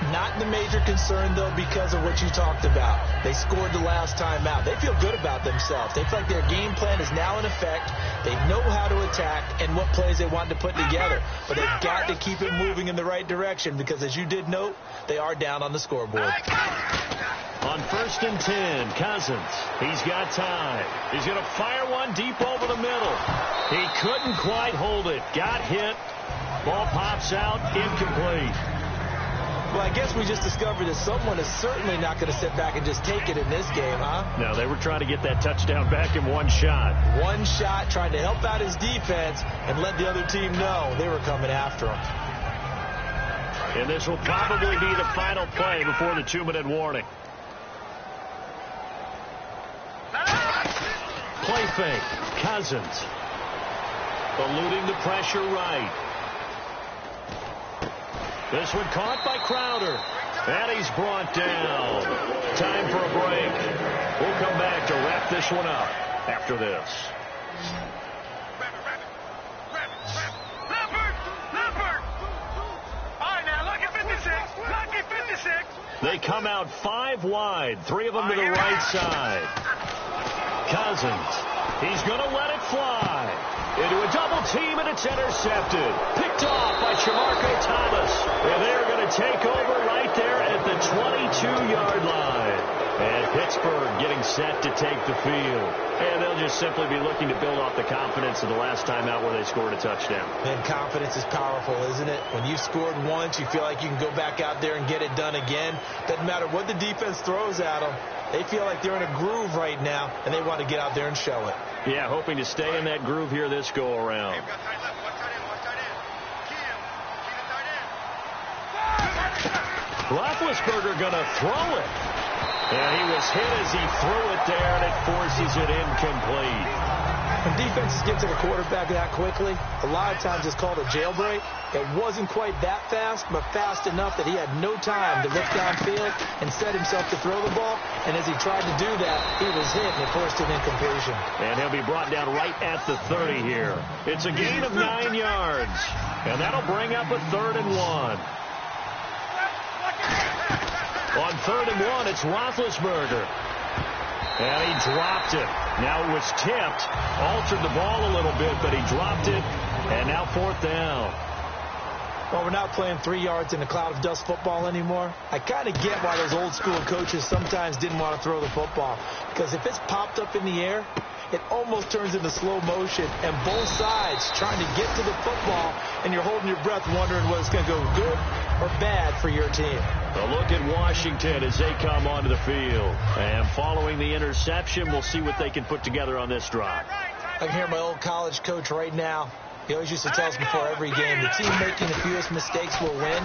Speaker 3: Not the major concern, though, because of what you talked about. They scored the last time out. They feel good about themselves. They feel like their game plan is now in effect. They know how to attack and what plays they want to put together. But they've got to keep it moving in the right direction because, as you did note, they are down on the scoreboard.
Speaker 2: On 1st and 10, Cousins. He's got time. He's going to fire one deep over the middle. He couldn't quite hold it. Got hit. Ball pops out. Incomplete.
Speaker 3: Well, I guess we just discovered that someone is certainly not going to sit back and just take it in this game, huh?
Speaker 2: No, they were trying to get that touchdown back in one shot.
Speaker 3: One shot, trying to help out his defense and let the other team know they were coming after him.
Speaker 2: And this will probably be the final play before the 2-minute warning. Play fake. Cousins. Eluding the pressure right. This one caught by Crowder. And he's brought down. Time for a break. We'll come back to wrap this one up after this.
Speaker 4: All right, now, look at 56. Look at 56.
Speaker 2: They come out 5 wide. 3 of them to the right side. Cousins. He's going to let it fly. Into a double team, and it's intercepted. Picked off by Shamarko Thomas. And they're going to take over right there at the 22-yard line. And Pittsburgh getting set to take the field. And they'll just simply be looking to build off the confidence of the last time out where they scored a touchdown.
Speaker 3: And confidence is powerful, isn't it? When you've scored once, you feel like you can go back out there and get it done again. Doesn't matter what the defense throws at them. They feel like they're in a groove right now, and they want to get out there and show it.
Speaker 2: Yeah, hoping to stay in that groove here this go-around. Roethlisberger going to throw it. And he was hit as he threw it there, and it forces it incomplete.
Speaker 3: When defenses get to the quarterback that quickly, a lot of times it's called a jailbreak. It wasn't quite that fast, but fast enough that he had no time to look downfield and set himself to throw the ball. And as he tried to do that, he was hit, and it forced an incompletion.
Speaker 2: And he'll be brought down right at the 30 here. It's a gain of 9 yards. And that'll bring up a 3rd and 1. On 3rd and 1, it's Roethlisberger. And he dropped it. Now it was tipped. Altered the ball a little bit, but he dropped it. And now 4th down.
Speaker 3: Well, we're not playing 3 yards in a cloud of dust football anymore. I kind of get why those old school coaches sometimes didn't want to throw the football. Because if it's popped up in the air, it almost turns into slow motion. And both sides trying to get to the football, and you're holding your breath wondering whether it's going to go good or bad for your team.
Speaker 2: A look at Washington as they come onto the field. And following the interception, we'll see what they can put together on this drive.
Speaker 3: I can hear my old college coach right now. He always used to tell us before every game, the team making the fewest mistakes will win.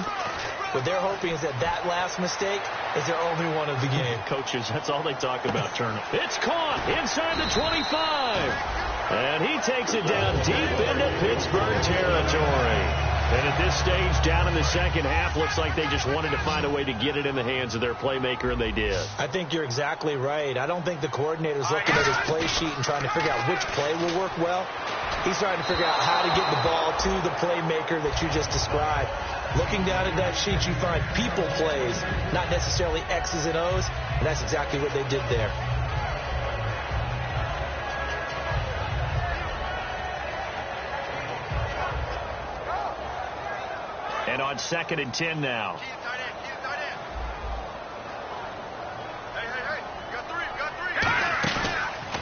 Speaker 3: What they're hoping is that that last mistake is their only one of the game.
Speaker 2: Coaches, that's all they talk about, Turner. It's caught inside the 25. And he takes it down deep into Pittsburgh territory. And at this stage, down in the second half, looks like they just wanted to find a way to get it in the hands of their playmaker, and they did.
Speaker 3: I think you're exactly right. I don't think the coordinator's looking at his play sheet and trying to figure out which play will work well. He's trying to figure out how to get the ball to the playmaker that you just described. Looking down at that sheet, you find people plays, not necessarily X's and O's, and that's exactly what they did there.
Speaker 2: And on 2nd and 10 now.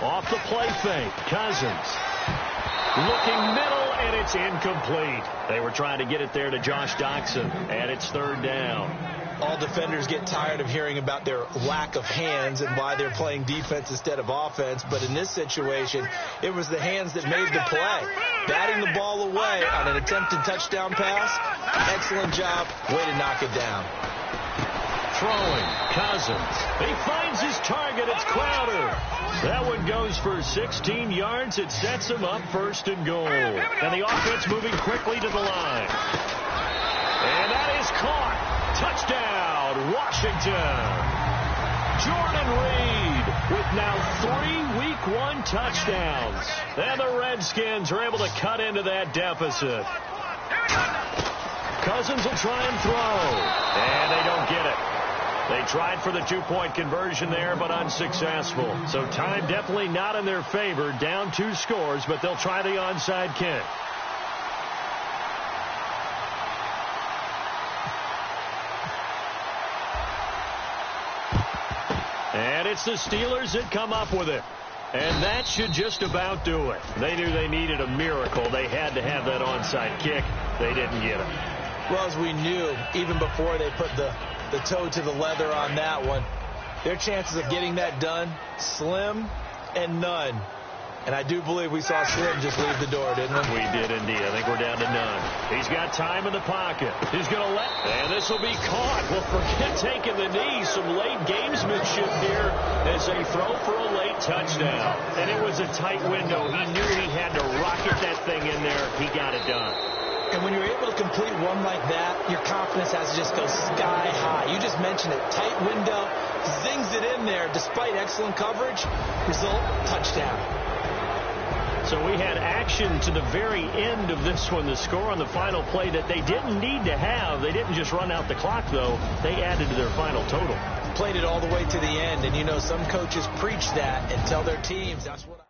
Speaker 2: Off the play fake, Cousins. Looking middle, and it's incomplete. They were trying to get it there to Josh Doxson, and it's 3rd down.
Speaker 3: All defenders get tired of hearing about their lack of hands and why they're playing defense instead of offense. But in this situation, it was the hands that made the play. Batting the ball away on an attempted touchdown pass. Excellent job. Way to knock it down.
Speaker 2: Throwing, Cousins. He finds his target. It's Crowder. That one goes for 16 yards. It sets him up 1st and goal. And the offense moving quickly to the line. And that is caught. Touchdown, Washington. Jordan Reed with now 3 Week 1 touchdowns. And the Redskins are able to cut into that deficit. Cousins will try and throw. And they don't get it. They tried for the two-point conversion there, but unsuccessful. So time definitely not in their favor. Down 2 scores, but they'll try the onside kick. And it's the Steelers that come up with it. And that should just about do it. They knew they needed a miracle. They had to have that onside kick. They didn't get it.
Speaker 3: Well, as we knew, even before they put the toe to the leather on that one, their chances of getting that done, slim and none. And I do believe we saw Slim just leave the door, didn't we?
Speaker 2: We did indeed. I think we're down to none. He's got time in the pocket. He's going to let, and this will be caught. Well, forget taking the knee. Some late gamesmanship here as they throw for a late touchdown. And it was a tight window. He knew he had to rocket that thing in there. He got it done.
Speaker 3: And when you're able to complete one like that, your confidence has to just go sky high. You just mentioned it. Tight window, zings it in there despite excellent coverage. Result, touchdown.
Speaker 2: So we had action to the very end of this one, the score on the final play that they didn't need to have. They didn't just run out the clock, though. They added to their final total.
Speaker 3: Played it all the way to the end, and you know some coaches preach that and tell their teams that's what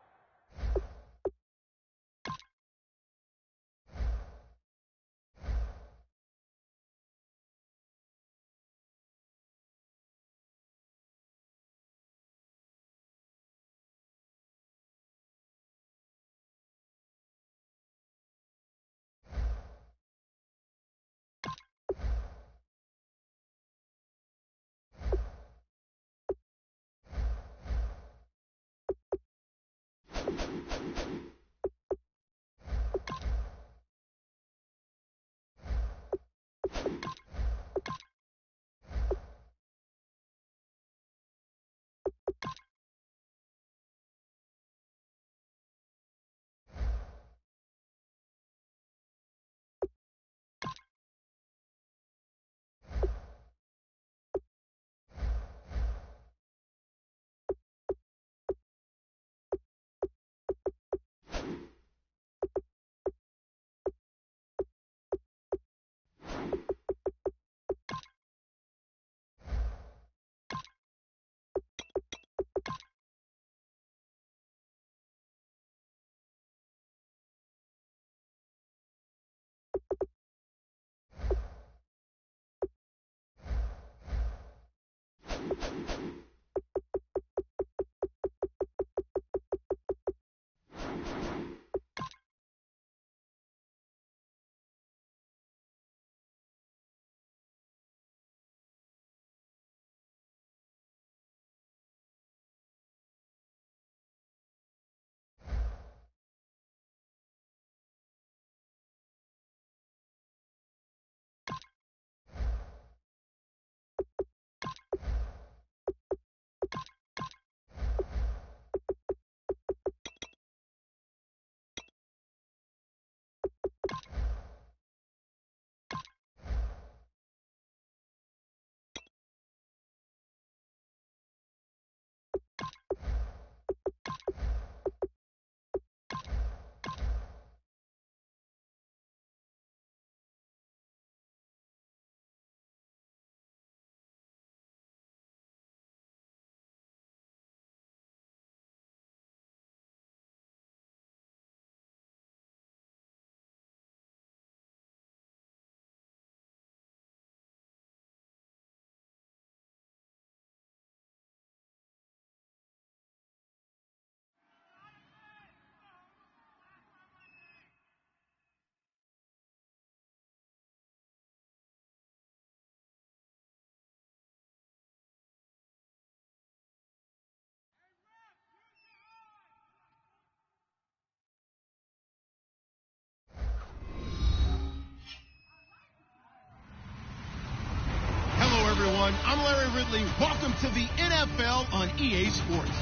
Speaker 1: I'm Larry Ridley. Welcome to the NFL on EA Sports.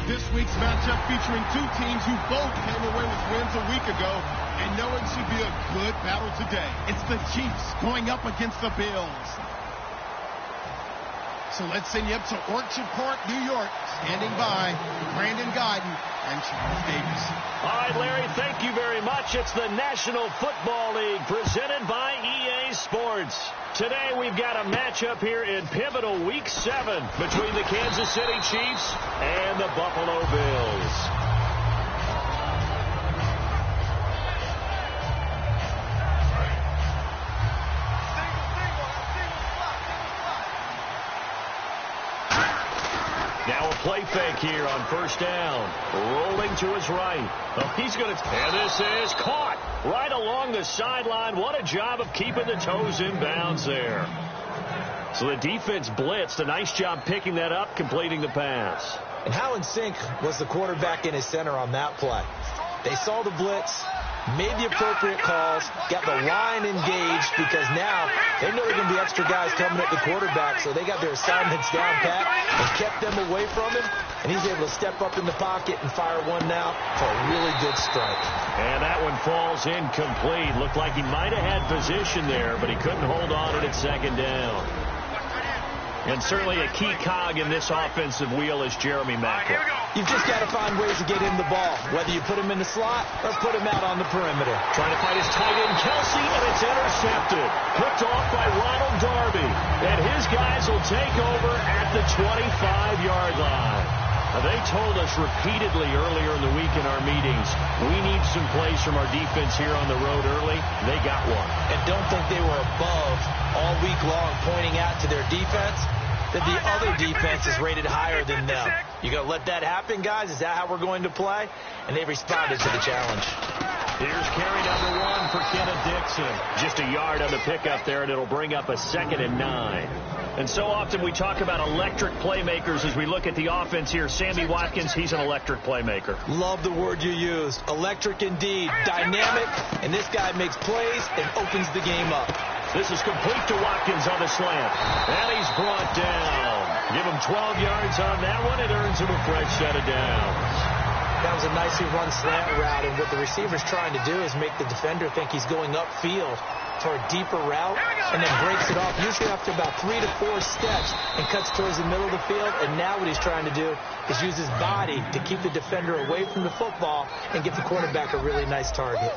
Speaker 1: This week's matchup featuring two teams who both came away with wins a week ago, and know it should be a good battle today. It's the Chiefs going up against the Bills. So let's send you up to Orchard Park, New York. Standing by, Brandon Guyton and Charles Davis.
Speaker 2: All right, Larry, thank you very much. It's the National Football League presented by EA Sports. Today we've got a matchup here in pivotal Week 7 between the Kansas City Chiefs and the Buffalo Bills. Now a play fake here on first down. Rolling to his right. Oh, he's going to... And this is caught right along the sideline. What a job of keeping the toes in bounds there. So the defense blitzed. A nice job picking that up, completing the pass.
Speaker 3: And how in sync was the quarterback in his center on that play? They saw the blitz, made the appropriate calls, got the line engaged, because now they know there are going to be extra guys coming at the quarterback, so they got their assignments down pat and kept them away from him, and he's able to step up in the pocket and fire one now for a really good strike.
Speaker 2: And that one falls incomplete. Looked like he might have had position there, but he couldn't hold on to it at second down. And certainly a key cog in this offensive wheel is Jeremy Maclin.
Speaker 3: You've just got to find ways to get him the ball, whether you put him in the slot or put him out on the perimeter.
Speaker 2: Trying to find his tight end, Kelsey, and it's intercepted. Picked off by Ronald Darby. And his guys will take over at the 25-yard line. Now, they told us repeatedly earlier in the week in our meetings, we need some plays from our defense here on the road early. They got one.
Speaker 3: And don't think they were above all week long pointing out to their defense that the other defense is rated higher than them. You going to let that happen, guys? Is that how we're going to play? And they responded to the challenge.
Speaker 2: Here's carry number 1 for Kenneth Dixon. Just a yard on the pickup there, and it'll bring up a 2nd and 9. And so often we talk about electric playmakers as we look at the offense here. Sammy Watkins, he's an electric playmaker.
Speaker 3: Love the word you used. Electric indeed. Dynamic, and this guy makes plays and opens the game up.
Speaker 2: This is complete to Watkins on the slant. And he's brought down. Give him 12 yards on that one. It earns him a fresh set of downs.
Speaker 3: That was a nicely run slant route, and what the receiver's trying to do is make the defender think he's going upfield for a deeper route, and then breaks it off, usually after about 3 to 4 steps, and cuts towards the middle of the field. And now what he's trying to do is use his body to keep the defender away from the football and get the quarterback a really nice target.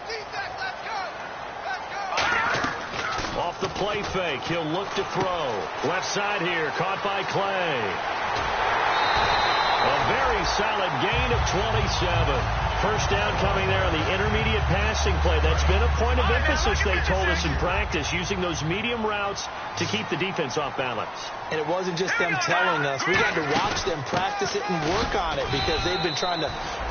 Speaker 2: Off the play fake, he'll look to throw. Left side here, caught by Clay. A very solid gain of 27. First down coming there on the intermediate passing play. That's been a point of emphasis, they told us in practice, using those medium routes to keep the defense off balance.
Speaker 3: And it wasn't just them telling us. We got to watch them practice it and work on it, because they've been trying to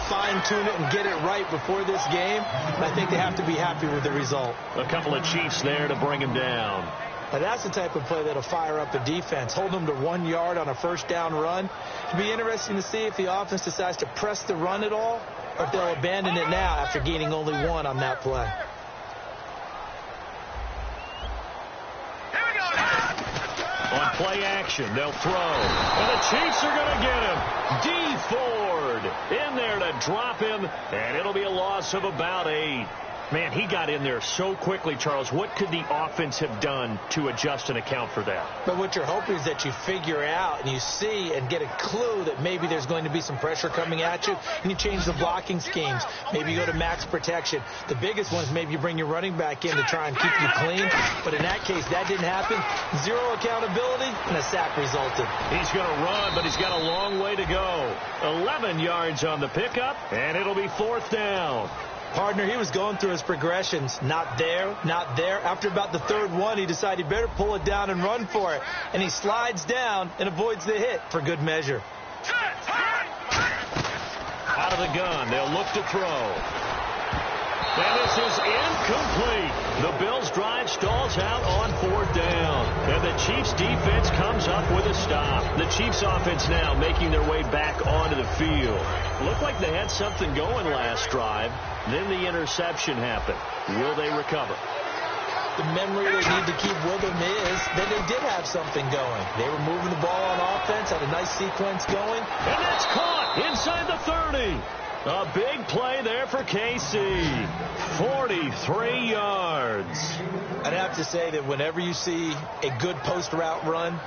Speaker 3: fine-tune it and get it right before this game. And I think they have to be happy with the result.
Speaker 2: A couple of Chiefs there to bring him down.
Speaker 3: Now, that's the type of play that'll fire up a defense. Hold them to 1 yard on a first down run. It'll be interesting to see if the offense decides to press the run at all, or if they'll abandon it now after gaining only 1 on that play.
Speaker 2: On play action, they'll throw. And the Chiefs are going to get him. D. Ford in there to drop him, and it'll be a loss of about 8. Man, he got in there so quickly, Charles. What could the offense have done to adjust and account for that?
Speaker 3: But what you're hoping is that you figure out and you see and get a clue that maybe there's going to be some pressure coming at you, and you change the blocking schemes. Maybe you go to max protection. The biggest one is maybe you bring your running back in to try and keep you clean. But in that case, that didn't happen. 0 accountability, and a sack resulted.
Speaker 2: He's going to run, but he's got a long way to go. 11 yards on the pickup, and it'll be 4th down.
Speaker 3: Partner, he was going through his progressions. Not there, not there. After about the 3rd one, he decided he better pull it down and run for it. And he slides down and avoids the hit for good measure.
Speaker 2: Out of the gun, they'll look to throw. And this is incomplete. The Bills' drive stalls out on 4th down. And the Chiefs' defense comes up with a stop. The Chiefs' offense now making their way back onto the field. Looked like they had something going last drive. Then the interception happened. Will they recover?
Speaker 3: The memory they need to keep with them is that they did have something going. They were moving the ball on offense, had a nice sequence going.
Speaker 2: And that's caught inside the 30. A big play there for KC. 43 yards.
Speaker 3: I'd have to say that whenever you see a good post route run,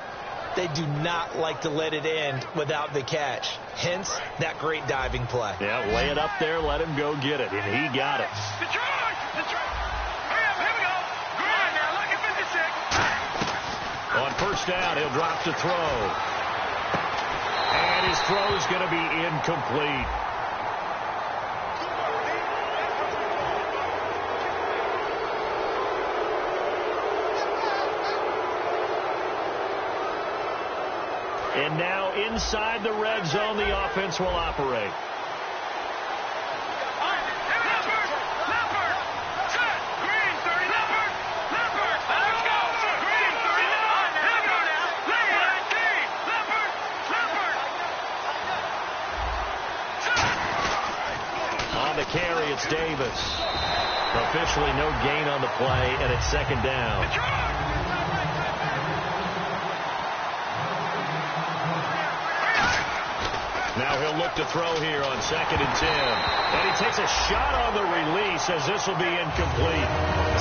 Speaker 3: They do not like to let it end without the catch. Hence, that great diving play.
Speaker 2: Yeah, lay it up there, let him go get it, and he got it.
Speaker 4: Detroit! Hurry up, here we go. Go on now, look at 56.
Speaker 2: On first down, he'll drop to throw. And his throw's going to be incomplete. And now inside the red zone, the offense will operate. On the carry, it's Davis. Officially no gain on the play, and it's second down. Now he'll look to throw here on 2nd and 10. And he takes a shot on the release as this will be incomplete.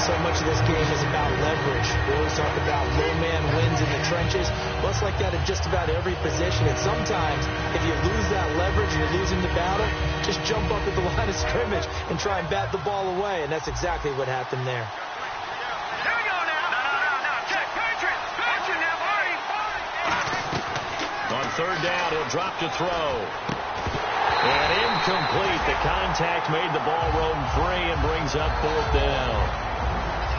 Speaker 3: So much of this game is about leverage. We always talk about low man wins in the trenches. Well, it's like that in just about every position. And sometimes, if you lose that leverage, you're losing the battle, just jump up at the line of scrimmage and try and bat the ball away. And that's exactly what happened there.
Speaker 4: Here we go now. No. Check. Patrick now, hurry.
Speaker 2: On third down, he'll drop to throw. And incomplete. The contact made the ball roam free and brings up 4th down.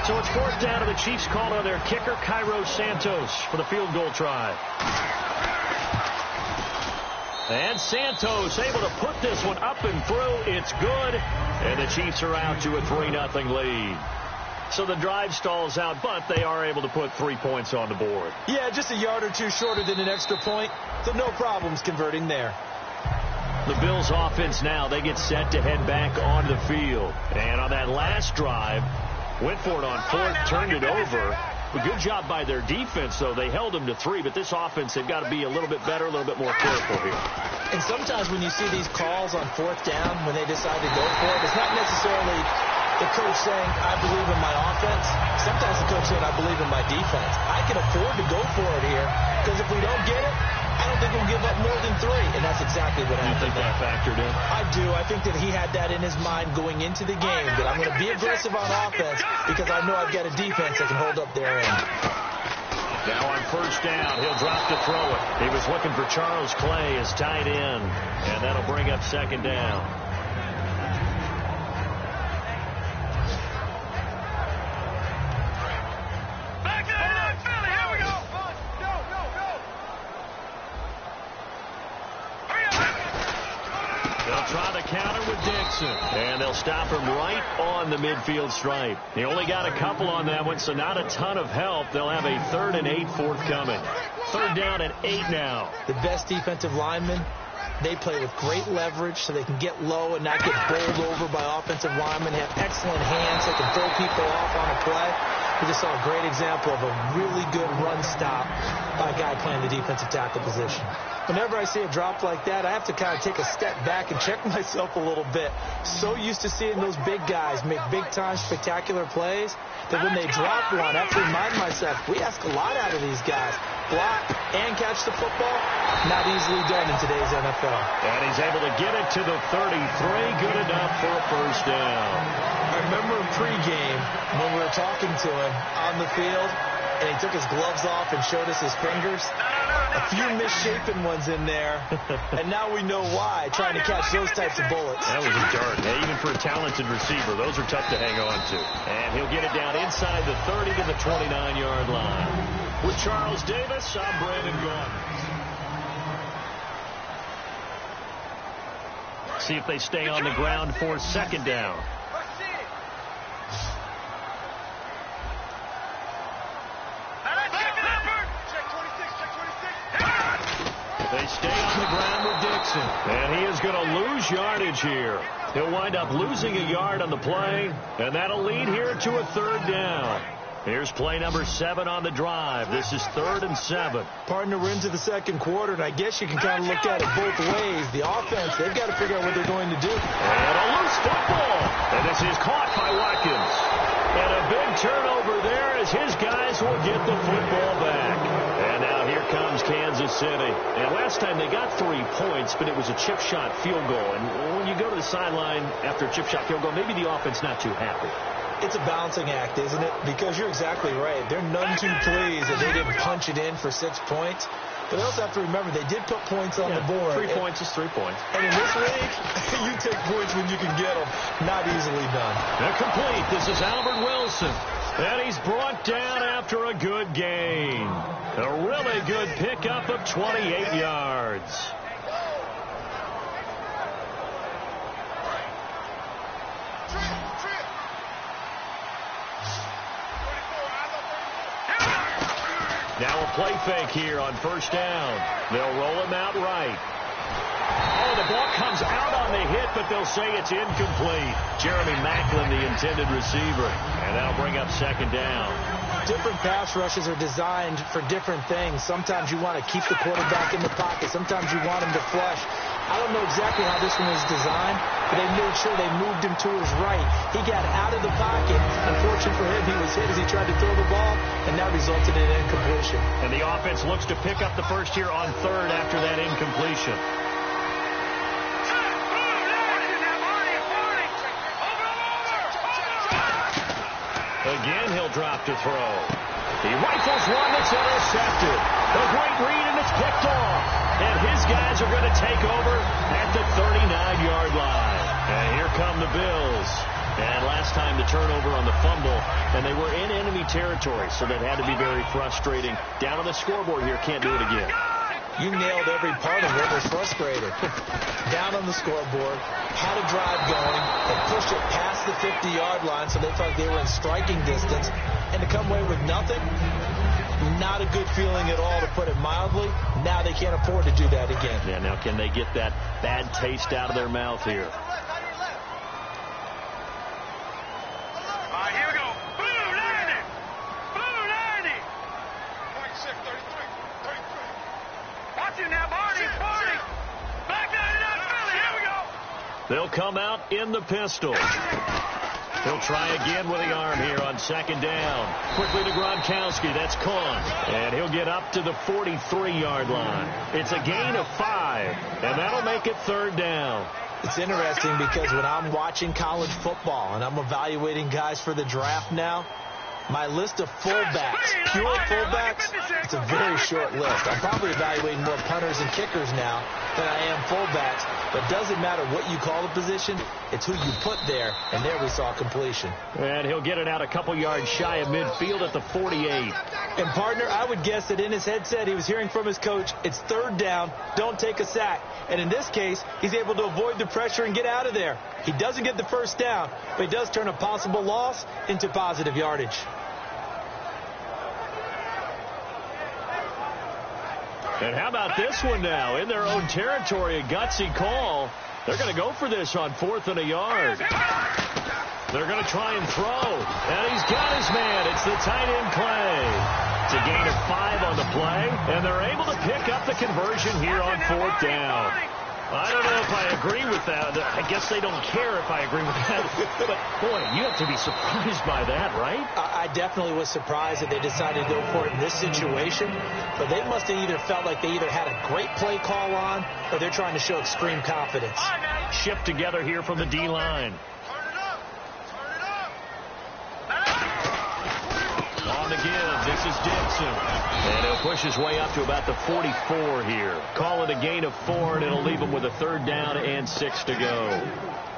Speaker 2: So it's 4th down, and the Chiefs called on their kicker, Cairo Santos, for the field goal try. And Santos able to put this one up and through. It's good. And the Chiefs are out to a 3-0 lead. So the drive stalls out, but they are able to put 3 points on the board.
Speaker 3: Yeah, just a yard or two shorter than an extra point. So no problems converting there.
Speaker 2: The Bills offense now, they get set to head back on the field. And on that last drive, went for it on 4th, turned it over. A good job by their defense, though. They held them to 3, but this offense, they've got to be a little bit better, a little bit more careful here.
Speaker 3: And sometimes when you see these calls on 4th down, when they decide to go for it, it's not necessarily the coach saying, I believe in my offense. Sometimes the coach saying, I believe in my defense. I can afford to go for it here, because if we don't get it, I don't think we'll give up more than 3. And that's exactly what happened.
Speaker 2: You think that factored in?
Speaker 3: I do. I think that he had that in his mind going into the game, that I'm going to be aggressive on offense because I know I've got a defense that can hold up their end.
Speaker 2: Now on first down, he'll drop to throw it. He was looking for Charles Clay as tight end, and that'll bring up 2nd down. Counter with Dixon, and they'll stop him right on the midfield stripe. He only got a couple on that one, so not a ton of help. They'll have a 3rd and 8 forthcoming. 3rd down and 8 now.
Speaker 3: The best defensive linemen, they play with great leverage so they can get low and not get bowled over by offensive linemen. They have excellent hands. They can throw people off on a play. We just saw a great example of a really good run stop by a guy playing the defensive tackle position. Whenever I see a drop like that, I have to kind of take a step back and check myself a little bit. So used to seeing those big guys make big-time spectacular plays that when they drop one, I have to remind myself, we ask a lot out of these guys. Block and catch the football, not easily done in today's NFL.
Speaker 2: And he's able to get it to the 33, good enough for a 1st down.
Speaker 3: I remember pregame when we were talking to him on the field, and he took his gloves off and showed us his fingers. A few misshapen ones in there, and now we know why, trying to catch those types of bullets.
Speaker 2: That was a dart. Even for a talented receiver, those are tough to hang on to. And he'll get it down inside the 30 to the 29-yard line. With Charles Davis, I'm Brandon Gardner. See if they stay on the ground for 2nd down. They stay on the ground with Dixon. And he is going to lose yardage here. He'll wind up losing a yard on the play, and that'll lead here to a 3rd down. Here's play number 7 on the drive. This is 3rd and 7.
Speaker 3: Partner, we're into the 2nd quarter, and I guess you can kind of look at it both ways. The offense, they've got to figure out what they're going to do.
Speaker 2: And a loose football. And this is caught by Watkins. And a big turnover there as his guys will get the football back. And now here comes Kansas City. And last time they got 3 points, but it was a chip shot field goal. And when you go to the sideline after a chip shot field goal, maybe the offense not too happy.
Speaker 3: It's a balancing act, isn't it? Because you're exactly right. They're none too pleased that they didn't punch it in for 6 points. But they also have to remember they did put points on the board.
Speaker 2: 3 points is 3 points.
Speaker 3: And in this league, you take points when you can get them. Not easily done.
Speaker 2: They're complete. This is Albert Wilson. And he's brought down after a good gain. A really good pickup of 28 yards. Now a play fake here on first down. They'll roll him out right. Oh, the ball comes out on the hit, but they'll say it's incomplete. Jeremy Maclin, the intended receiver. And that'll bring up second down.
Speaker 3: Different pass rushes are designed for different things. Sometimes you want to keep the quarterback in the pocket. Sometimes you want him to flush. I don't know exactly how this one was designed, but they made sure they moved him to his right. He got out of the pocket. Unfortunate for him, he was hit as he tried to throw the ball, and that resulted in an incompletion.
Speaker 2: And the offense looks to pick up the first here on third after that incompletion. Again, he'll drop to throw. He rifles one that's intercepted. A great read, and it's picked off. And his guys are going to take over at the 39-yard line. And here come the Bills. And last time the turnover on the fumble, and they were in enemy territory, so that had to be very frustrating. Down on the scoreboard here, can't do it again.
Speaker 3: You nailed every part of what was frustrating. Down on the scoreboard, had a drive going, and pushed it past the 50-yard line, so they felt like they were in striking distance. And to come away with nothing, not a good feeling at all, to put it mildly. Now they can't afford to do that again.
Speaker 2: Yeah, now can they get that bad taste out of their mouth here?
Speaker 4: Here we go. Blue 90. Blue 90. 26, 33, 33. Watch it now, Barney. Barney. Back 99, Philly. Here we go.
Speaker 2: They'll come out in the pistol. He'll try again with the arm here on second down. Quickly to Gronkowski. That's caught. And he'll get up to the 43-yard line. It's a gain of 5, and that'll make it third down.
Speaker 3: It's interesting because when I'm watching college football and I'm evaluating guys for the draft now, my list of fullbacks, pure fullbacks, it's a very short list. I'm probably evaluating more punters and kickers now than I am fullbacks. But it doesn't matter what you call the position, it's who you put there. And there we saw completion.
Speaker 2: And he'll get it out a couple yards shy of midfield at the 48.
Speaker 3: And, partner, I would guess that in his headset he was hearing from his coach, it's third down, don't take a sack. And in this case, he's able to avoid the pressure and get out of there. He doesn't get the first down, but he does turn a possible loss into positive yardage.
Speaker 2: And how about this one now? In their own territory, a gutsy call. They're going to go for this on 4th and a yard. They're going to try and throw. And he's got his man. It's the tight end Clay. It's a gain of 5 on the play. And they're able to pick up the conversion here on 4th down. I don't know if I agree with that. I guess they don't care if I agree with that. But, boy, you have to be surprised by that, right?
Speaker 3: I definitely was surprised that they decided to go for it in this situation. But they must have either felt like they either had a great play call on or they're trying to show extreme confidence.
Speaker 2: Shift together here from the D-line. On the give, this is Dixon. And he'll push his way up to about the 44 here. Call it a gain of 4, and it'll leave him with a third down and 6 to go.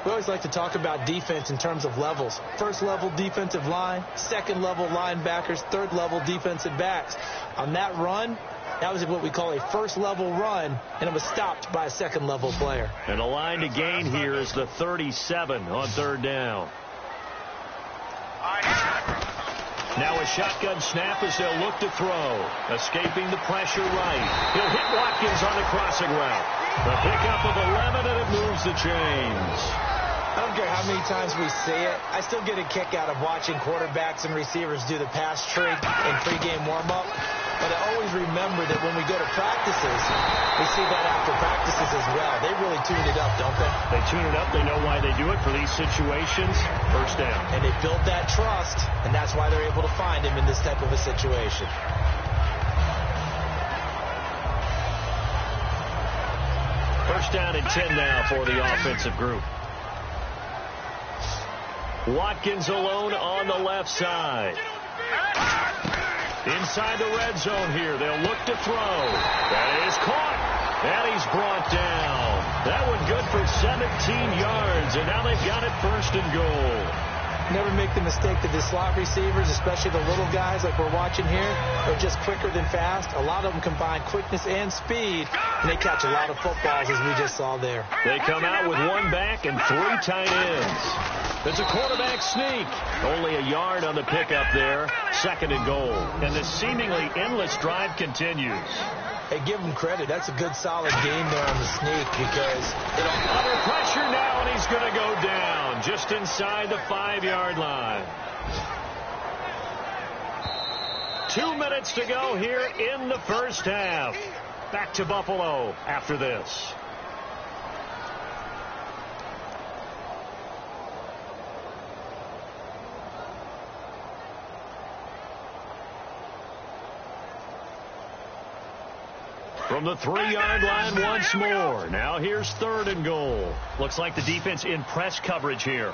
Speaker 3: We always like to talk about defense in terms of levels. First level defensive line, second level linebackers, third level defensive backs. On that run, that was what we call a first level run, and it was stopped by a second level player.
Speaker 2: And the line to gain here is the 37 on third down. Now a shotgun snap as they'll look to throw. Escaping the pressure right. He'll hit Watkins on the crossing route. The pickup of 11, and it moves the chains.
Speaker 3: I don't care how many times we see it. I still get a kick out of watching quarterbacks and receivers do the pass tree in pregame warm-up. But I always remember that when we go to practices, we see that after practices as well. They really tune it up, don't they?
Speaker 2: They tune it up. They know why they do it for these situations. First down.
Speaker 3: And they build that trust, and that's why they're able to find him in this type of a situation.
Speaker 2: First down and 10 now for the offensive group. Watkins alone on the left side. Inside the red zone here. They'll look to throw. That is caught. And he's brought down. That one good for 17 yards. And now they've got it first and goal.
Speaker 3: Never make the mistake that the slot receivers, especially the little guys like we're watching here, are just quicker than fast. A lot of them combine quickness and speed, and they catch a lot of footballs, as we just saw there.
Speaker 2: They come out with one back and 3 tight ends. It's a quarterback sneak. Only a yard on the pickup there. Second and goal. And the seemingly endless drive continues.
Speaker 3: Hey, give him credit. That's a good, solid game there on the sneak because
Speaker 2: under pressure now, and he's going to go down just inside the 5-yard line. 2 minutes to go here in the first half. Back to Buffalo after this. From the 3-yard line once more. Now here's third and goal. Looks like the defense in press coverage here.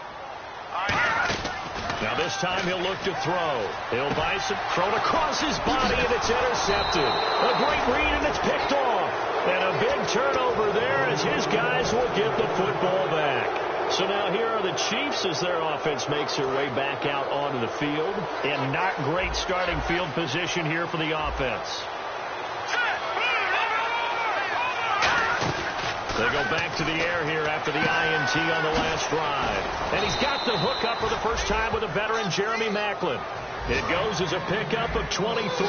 Speaker 2: Now this time he'll look to throw. He'll buy some, thrown across his body, and it's intercepted. A great read, and it's picked off. And a big turnover there as his guys will get the football back. So now here are the Chiefs as their offense makes their way back out onto the field. And not great starting field position here for the offense. They go back to the air here after the INT on the last drive. And he's got the hook up for the first time with a veteran, Jeremy Maclin. It goes as a pickup of 23.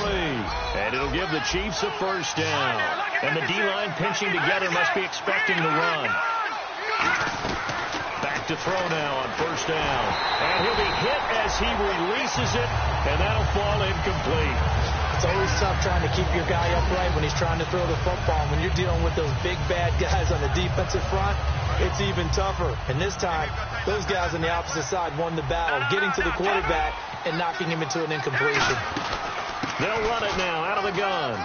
Speaker 2: And it'll give the Chiefs a first down. And the D-line pinching together must be expecting the run. Back to throw now on first down. And he'll be hit as he releases it. And that'll fall incomplete.
Speaker 3: It's always tough trying to keep your guy upright when he's trying to throw the football. When you're dealing with those big, bad guys on the defensive front, it's even tougher. And this time, those guys on the opposite side won the battle, getting to the quarterback and knocking him into an incompletion.
Speaker 2: They'll run it now out of the gun.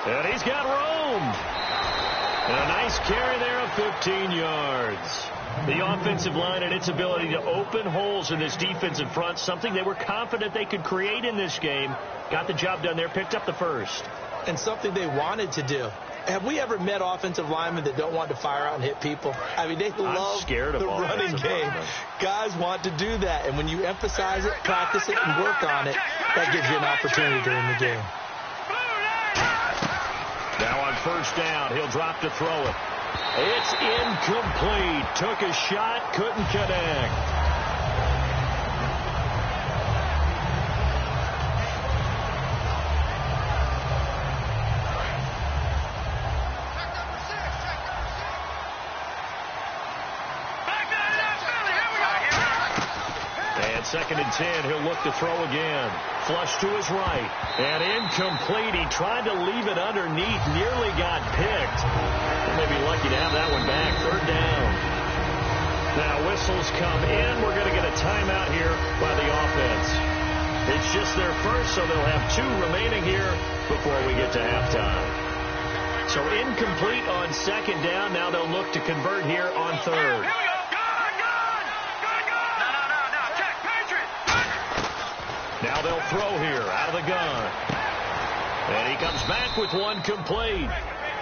Speaker 2: And he's got room. And a nice carry there of 15 yards. The offensive line and its ability to open holes in this defensive front, something they were confident they could create in this game. Got the job done there, picked up the first.
Speaker 3: And something they wanted to do. Have we ever met offensive linemen that don't want to fire out and hit people? I mean, they love the running game. Guys want to do that. And when you emphasize it, practice it, and work on it, that gives you an opportunity during the game.
Speaker 2: Now on first down, he'll drop to throw it. It's incomplete. Took a shot, couldn't connect. Second and 10, he'll look to throw again. Flush to his right. And incomplete. He tried to leave it underneath. Nearly got picked. He may be lucky to have that one back. Third down. Now whistles come in. We're going to get a timeout here by the offense. It's just their first, so they'll have 2 remaining here before we get to halftime. So incomplete on second down. Now they'll look to convert here on third. Now they'll throw here out of the gun. And he comes back with one complete.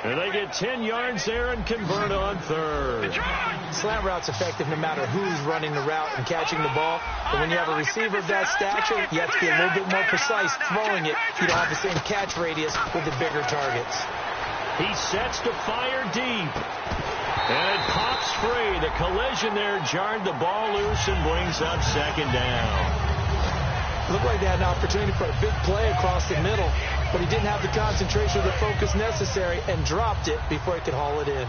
Speaker 2: And they get 10 yards there and convert on third.
Speaker 3: Slant route's effective no matter who's running the route and catching the ball. But when you have a receiver of that stature, you have to be a little bit more precise throwing it. You don't have the same catch radius with the bigger targets.
Speaker 2: He sets to fire deep. And it pops free. The collision there jarred the ball loose and brings up second down.
Speaker 3: Looked like they had an opportunity for a big play across the middle, but he didn't have the concentration or the focus necessary and dropped it before he could haul it in.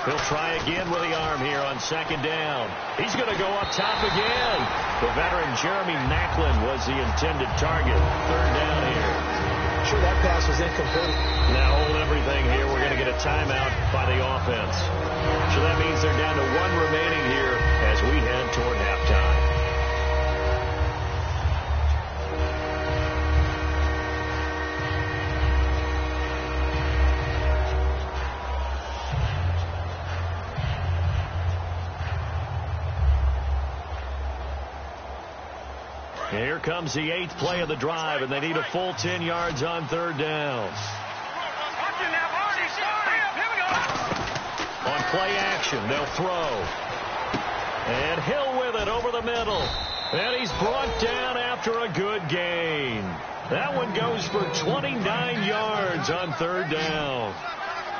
Speaker 2: He'll try again with the arm here on second down. He's going to go up top again. The veteran Jeremy Maclin was the intended target. Third down here.
Speaker 3: Sure, that pass was incomplete.
Speaker 2: Now hold everything here. We're going to get a timeout by the offense. So that means they're down to 1 remaining here as we head toward halftime. Here comes the 8th play of the drive, and they need a full 10 yards on 3rd down. On play action, they'll throw. And Hill with it over the middle. And he's brought down after a good gain. That one goes for 29 yards on 3rd down.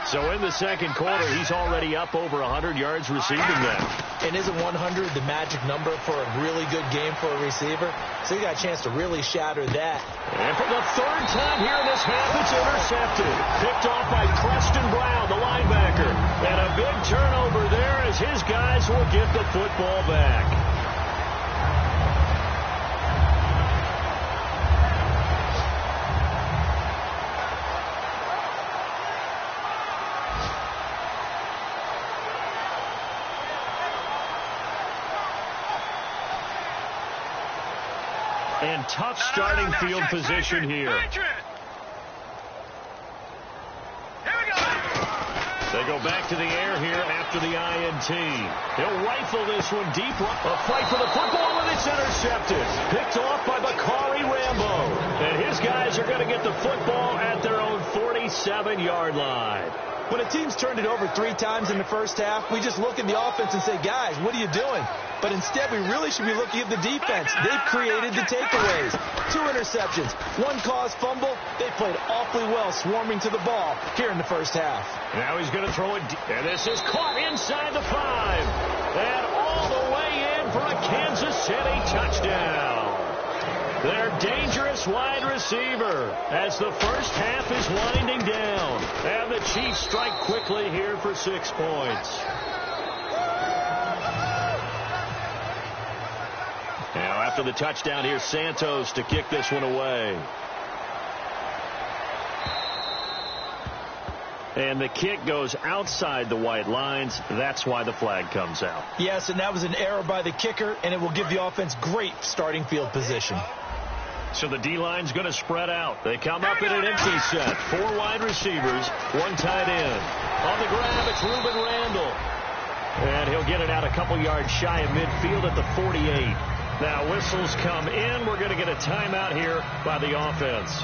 Speaker 2: So in the second quarter, he's already up over 100 yards receiving now.
Speaker 3: And isn't 100 the magic number for a really good game for a receiver? So he got a chance to really shatter that.
Speaker 2: And for the 3rd time here in this half, it's intercepted. Picked off by Preston Brown, the linebacker. And a big turnover there as his guys will get the football back. And tough starting field position here. They go back to the air here after the INT. He'll rifle this one deep. A fight for the football, and it's intercepted. Picked off by Bakari Rambo. And his guys are going to get the football at their own 47-yard line.
Speaker 3: When a team's turned it over 3 times in the first half, we just look at the offense and say, guys, what are you doing? But instead, we really should be looking at the defense. They've created the takeaways. 2 interceptions, 1 caused fumble. They played awfully well swarming to the ball here in the first half.
Speaker 2: Now he's going to throw it, and this is caught inside the 5. And all the way in for a Kansas City touchdown. Their dangerous wide receiver as the first half is winding down. And the Chiefs strike quickly here for 6 points. Now after the touchdown, here's Santos to kick this one away. And the kick goes outside the white lines. That's why the flag comes out.
Speaker 3: Yes, and that was an error by the kicker, and it will give the offense great starting field position.
Speaker 2: So the D-line's going to spread out. They come up in an empty set. 4 wide receivers, 1 tight end. On the grab, it's Reuben Randall. And he'll get it out a couple yards shy of midfield at the 48. Now whistles come in. We're going to get a timeout here by the offense.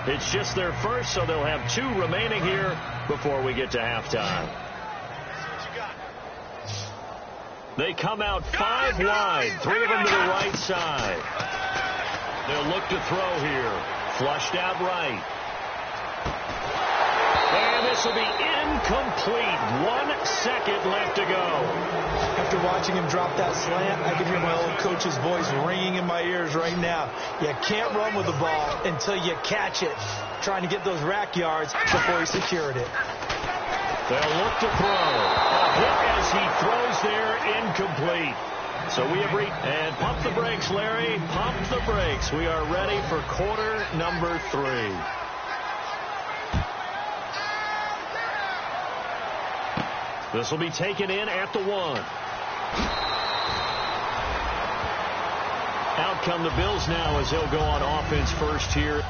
Speaker 2: It's just their first, so they'll have 2 remaining here before we get to halftime. They come out 5 wide, 3 of them to the right side. They'll look to throw here. Flushed out right. And this will be incomplete. 1 second left to go.
Speaker 3: After watching him drop that slant, I can hear my old coach's voice ringing in my ears right now. You can't run with the ball until you catch it. Trying to get those rack yards before he secured it.
Speaker 2: They'll look to throw. A hit as he throws there, incomplete. So we have and pump the brakes, Larry. Pump the brakes. We are ready for quarter number 3. This will be taken in at the 1. Out come the Bills now as they'll go on offense first here.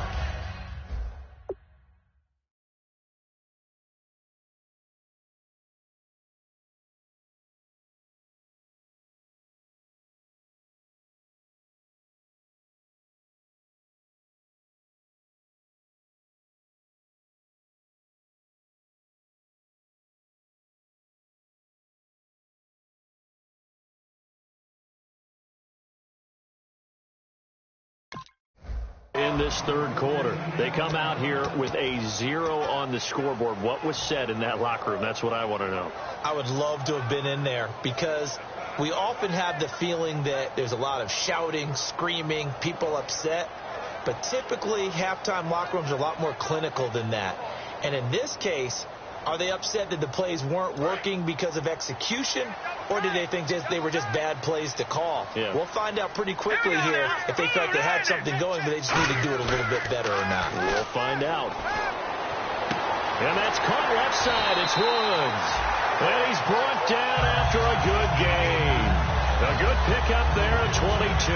Speaker 2: In this third quarter, they come out here with a 0 on the scoreboard. What was said in that locker room? That's what I want to know.
Speaker 3: I would love to have been in there because we often have the feeling that there's a lot of shouting, screaming, people upset. But typically, halftime locker rooms are a lot more clinical than that. And in this case, are they upset that the plays weren't working because of execution, or did they think they were just bad plays to call?
Speaker 2: Yeah.
Speaker 3: We'll find out pretty quickly here if they felt they had something going, but they just need to do it a little bit better or not.
Speaker 2: We'll find out. And that's caught left side. It's Woods. And he's brought down after a good gain. A good pickup there at 22.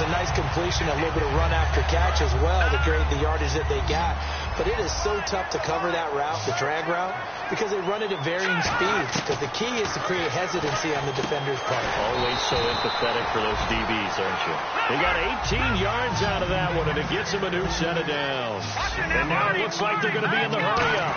Speaker 3: was a nice completion, a little bit of run after catch as well to create the yardage that they got. But it is so tough to cover that route, the drag route, because they run it at varying speeds. Because the key is to create hesitancy on the defender's part.
Speaker 2: Always so empathetic for those DBs, aren't you? They got 18 yards out of that one, and it gets them a new set of downs. And now it looks like they're going to be in the hurry-up.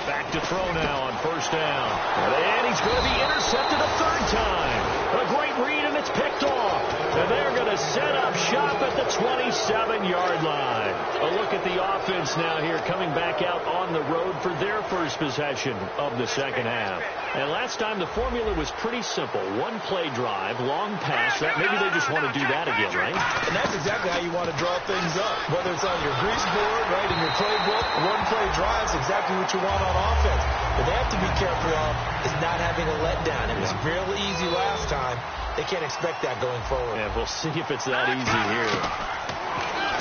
Speaker 2: Back to throw now on first down. And he's going to be intercepted a third time. A great read, and it's picked off. And they're going to set up shop at the 27-yard line. A look at the offense now here, coming back out on the road for their first possession of the second half. And last time the formula was pretty simple. One play drive, long pass. Maybe they just want to do that again, right?
Speaker 3: And that's exactly how you want to draw things up. Whether it's on your grease board, right, in your playbook, one play drive is exactly what you want on offense. But they have to be careful of is not having a letdown. It was real easy last time. They can't expect that going forward.
Speaker 2: Yeah, we'll see if it's that easy here.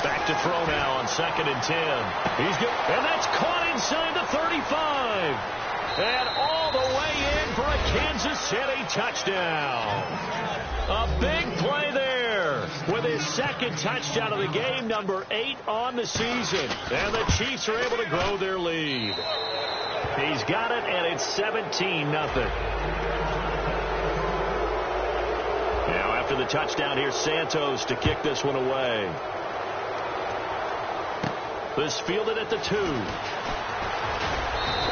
Speaker 2: Back to throw now on 2nd and 10. He's good. And that's caught inside the 35. And all the way in for a Kansas City touchdown. A big play there with his second touchdown of the game, number 8 on the season. And the Chiefs are able to grow their lead. He's got it, and it's 17-0. Now after the touchdown, here's Santos to kick this one away. This fielded at the 2.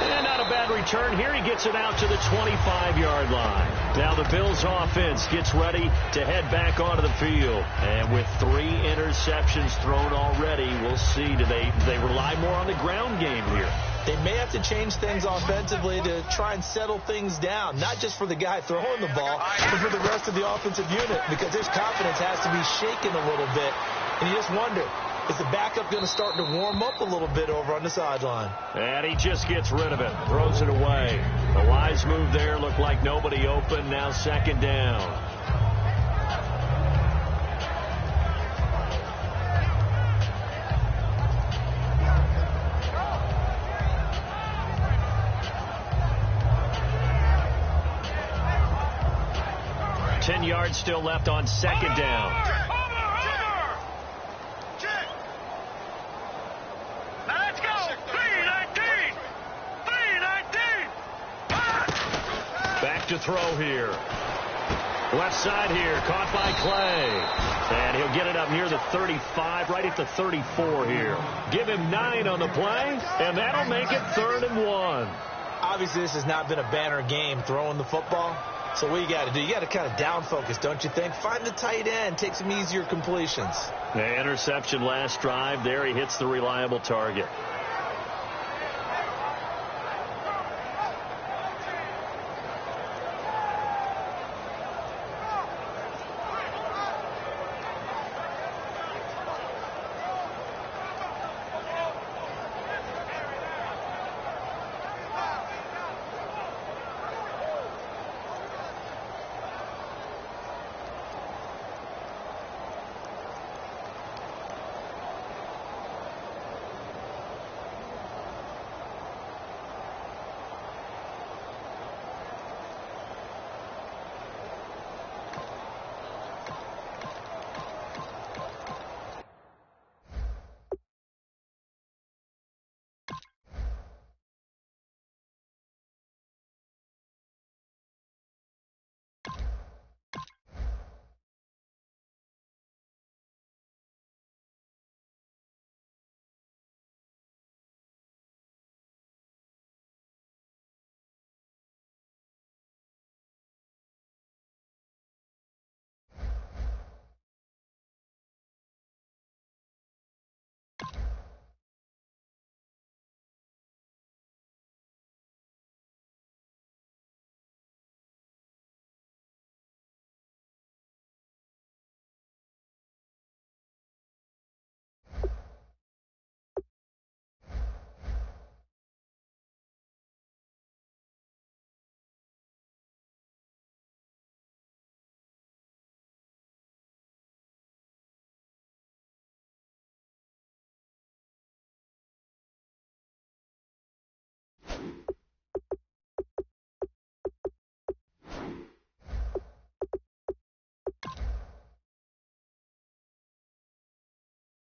Speaker 2: And not a bad return here. He gets it out to the 25-yard line. Now the Bills offense gets ready to head back onto the field. And with 3 interceptions thrown already, we'll see. Do they rely more on the ground game here?
Speaker 3: They may have to change things offensively to try and settle things down, not just for the guy throwing the ball, but for the rest of the offensive unit, because his confidence has to be shaken a little bit. And you just wonder, is the backup going to start to warm up a little bit over on the sideline?
Speaker 2: And he just gets rid of it, throws it away. A wise move there, looked like nobody open, now 2nd down. Yards still left on 2nd down.
Speaker 4: Now let's go. 3-19.
Speaker 2: Back to throw here. Left side here, caught by Clay. And he'll get it up near the 35, right at the 34 here. Give him 9 on the play, and that'll make it 3rd and 1.
Speaker 3: Obviously, this has not been a banner game throwing the football. So what you got to do, you got to kind of down focus, don't you think? Find the tight end, take some easier completions.
Speaker 2: The interception last drive there. He hits the reliable target.